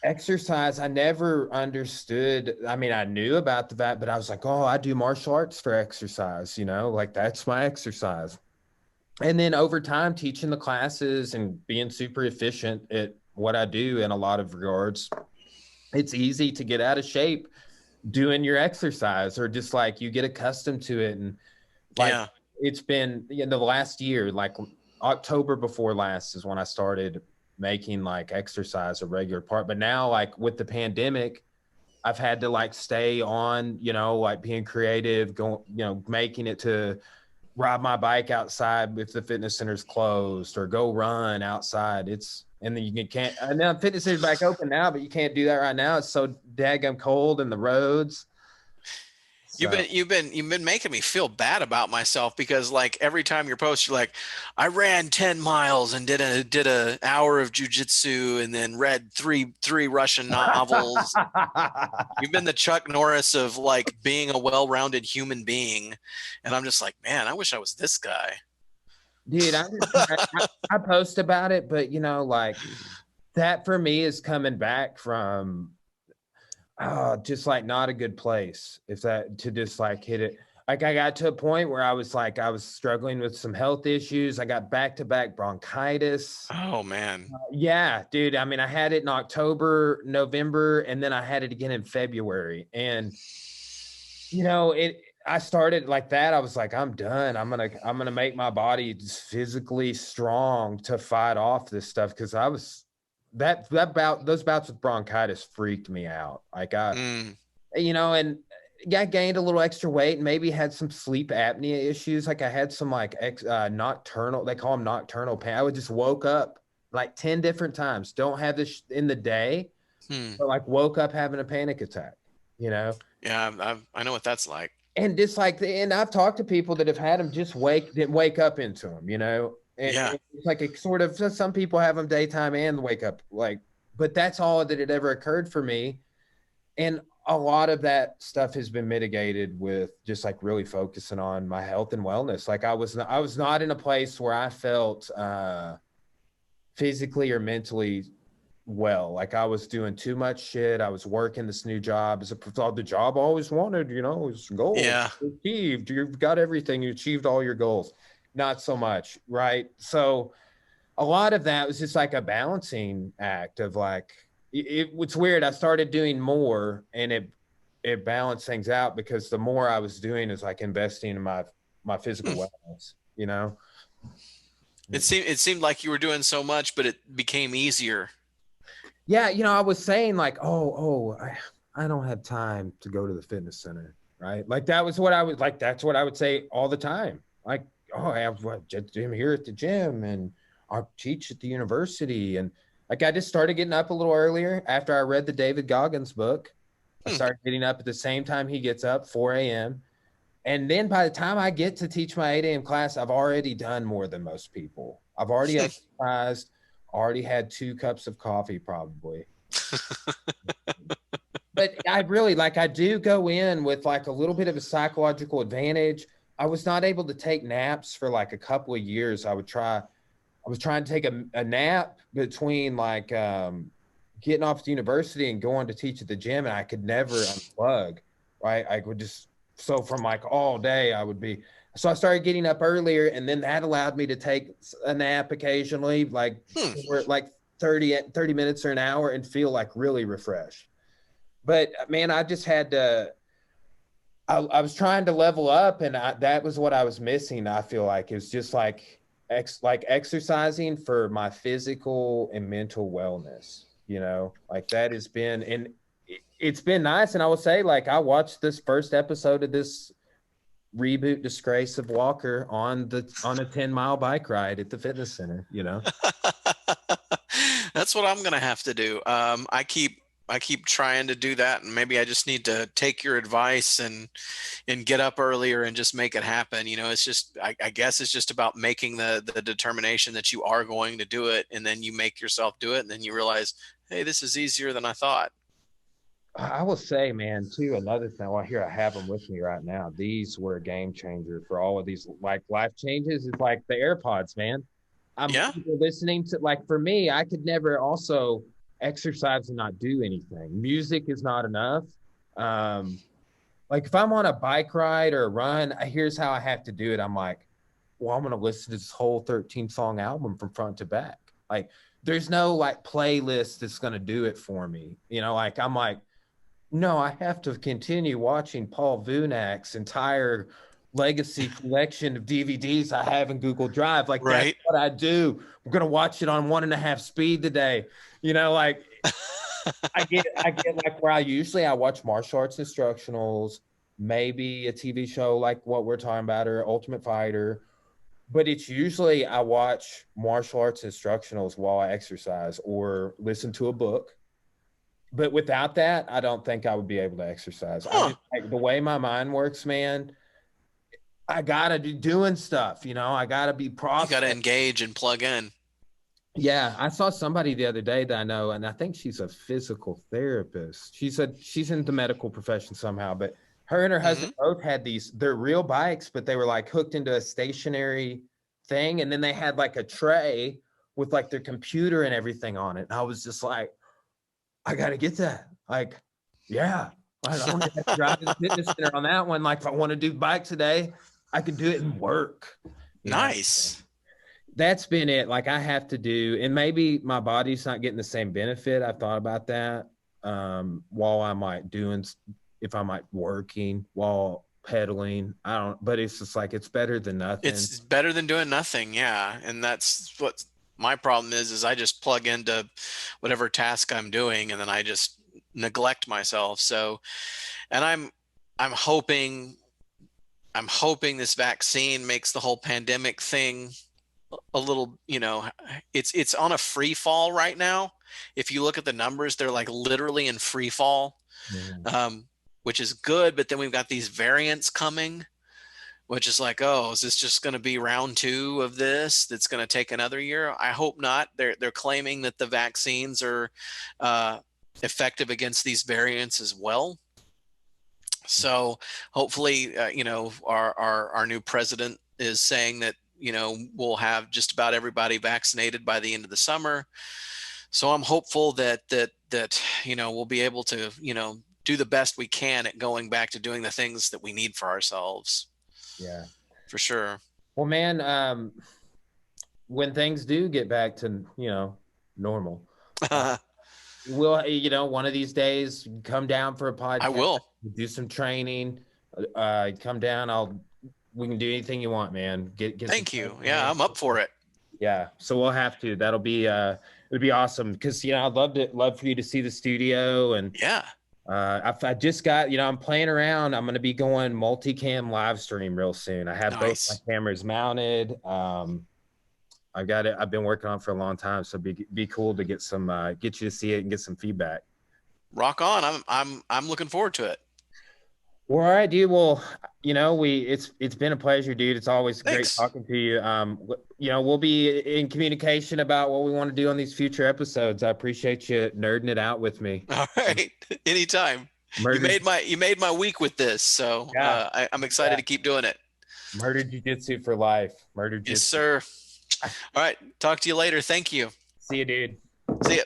exercise, I never understood. I mean, I knew about that, but I was like, oh, I do martial arts for exercise, like that's my exercise. And then over time, teaching the classes and being super efficient at what I do in a lot of regards, it's easy to get out of shape doing your exercise, or just like you get accustomed to it. And like, Yeah. it's been, the last year, like October before last is when I started making like exercise a regular part. But now, like with the pandemic, I've had to like stay on, like being creative, going, making it to ride my bike outside if the fitness center's closed, or go run outside. And then you can't, and now fitness center's back open now, but you can't do that right now. It's so daggum cold in the roads. So You've been making me feel bad about myself, because like every time you're post, you're like, I ran 10 miles and did a hour of jujitsu and then read three Russian novels. You've been the Chuck Norris of like being a well-rounded human being. And I'm just like, man, I wish I was this guy. dude, I post about it, but like that for me is coming back from just like not a good place. If that, to just like hit it. Like I got to a point where I was struggling with some health issues. I got back-to-back bronchitis. Oh man. Yeah, dude. I mean, I had it in October, November, and then I had it again in February. And I started like that. I was like, I'm done. I'm gonna make my body just physically strong to fight off this stuff, because I was those bouts with bronchitis freaked me out. Like and I gained a little extra weight and maybe had some sleep apnea issues. Like I had some like nocturnal, they call them nocturnal pain. I would just woke up like 10 different times. Don't have this in the day, but like woke up having a panic attack, Yeah, I know what that's like. And just like, and I've talked to people that have had them just didn't wake up into them, And Yeah. it's like a sort of, some people have them daytime and wake up, like, but that's all that had ever occurred for me. And a lot of that stuff has been mitigated with just like really focusing on my health and wellness. Like I was not in a place where I felt physically or mentally well. Like I was doing too much shit. I was working this new job as the job I always wanted, was goals. Yeah. Achieved. You've got everything. You achieved all your goals. Not so much, right? So a lot of that was just like a balancing act of like, it's weird. I started doing more and it balanced things out, because the more I was doing is like investing in my physical wellness, It seemed like you were doing so much, but it became easier. Yeah. I was saying like, I don't have time to go to the fitness center. Right. Like that was what I was like, that's what I would say all the time. Like, I have a gym here at the gym, and I teach at the university. And like, I just started getting up a little earlier after I read the David Goggins book. I started getting up at the same time he gets up, 4 a.m. And then by the time I get to teach my 8 a.m. class, I've already done more than most people. I've already exercised, already had 2 cups of coffee probably. But I really, like, I do go in with like a little bit of a psychological advantage. I was not able to take naps for like a couple of years. I was trying to take a nap between like getting off the university and going to teach at the gym, and I could never unplug, right? I would just, so from like all day so I started getting up earlier, and then that allowed me to take a nap occasionally, like for like 30 minutes or an hour, and feel like really refreshed. But man, I just had to, I was trying to level up, and that was what I was missing. I feel like it was just like exercising for my physical and mental wellness, like that has been, and it's been nice. And I will say, like, I watched this first episode of this reboot disgrace of Walker on a 10-mile bike ride at the fitness center, That's what I'm gonna have to do. I keep trying to do that, and maybe I just need to take your advice and get up earlier and just make it happen. It's just, I guess it's just about making the determination that you are going to do it, and then you make yourself do it, and then you realize, hey, this is easier than I thought. I will say, man, too, another thing. Well, here I have them with me right now. These were a game changer for all of these like life changes. It's like the AirPods, man. I'm listening to, like, for me, I could never also exercise and not do anything. Music is not enough. Like if I'm on a bike ride or a run, here's how I have to do it. I'm like, well, I'm going to listen to this whole 13-song album from front to back. Like there's no like playlist that's going to do it for me. You know, like I'm like, no, I have to continue watching Paul Vunak's entire legacy collection of DVDs I have in Google Drive. Like that's Right. what I do. I'm going to watch it on 1.5 speed today. You know, like I get like where I watch martial arts instructionals, maybe a TV show like what we're talking about or Ultimate Fighter, but it's usually I watch martial arts instructionals while I exercise or listen to a book. But without that, I don't think I would be able to exercise. I Huh. just like the way my mind works, man. I gotta be doing stuff, you know. I gotta be You got to processing. engage and plug in. Yeah, I saw somebody the other day that I know, and I think she's a physical therapist. She said she's in the medical profession somehow, but her and her Hmm. husband both had they're real bikes, but they were like hooked into a stationary thing, and then they had like a tray with like their computer and everything on it. And I was just like, I gotta get that. Like, yeah, I don't have to drive to the fitness center on that one. Like, if I want to do bike today, I can do it and work. You know? Nice. That's been it. Like I have to do, and maybe my body's not getting the same benefit. I've thought about that. While I'm like doing, if I'm like working while pedaling, I don't, but it's just like, it's better than nothing. It's better than doing nothing. Yeah. And that's what my problem is I just plug into whatever task I'm doing and then I just neglect myself. So, and I'm hoping, I'm hoping this vaccine makes the whole pandemic thing a little, it's on a free fall right now. If you look at the numbers, they're like literally in free fall, Mhm. which is good. But then we've got these variants coming, which is like, oh, is this just going to be round 2 of this? That's going to take another year. I hope not. They're claiming that the vaccines are effective against these variants as well. So hopefully, our new president is saying that, we'll have just about everybody vaccinated by the end of the summer. So I'm hopeful that we'll be able to, do the best we can at going back to doing the things that we need for ourselves. Yeah. For sure. Well, man, when things do get back to, normal, I we'll, one of these days come down for a podcast, will. do some training, come down. We can do anything you want, man. Get some Thank you. training Yeah, in. I'm up for it. Yeah. So we'll have to, that'll be, it'd be awesome. Cause I'd love for you to see the studio and, Yeah. I just got, I'm playing around. I'm going to be going multicam live stream real soon. I have both my Nice. cameras mounted. I've got it. I've been working on it for a long time. So be cool to get get you to see it and get some feedback. Rock on. I'm looking forward to it. Well, all right, dude. Well, it's been a pleasure, dude. It's always great Thanks. talking to you. We'll be in communication about what we want to do on these future episodes. I appreciate you nerding it out with me. All right. Anytime. Murder, You made my week with this. So yeah, I'm excited to keep doing it. murder jiu-jitsu for life. Murder Yes, jiu-jitsu. sir. All right. Talk to you later. Thank you. See you, dude. See ya.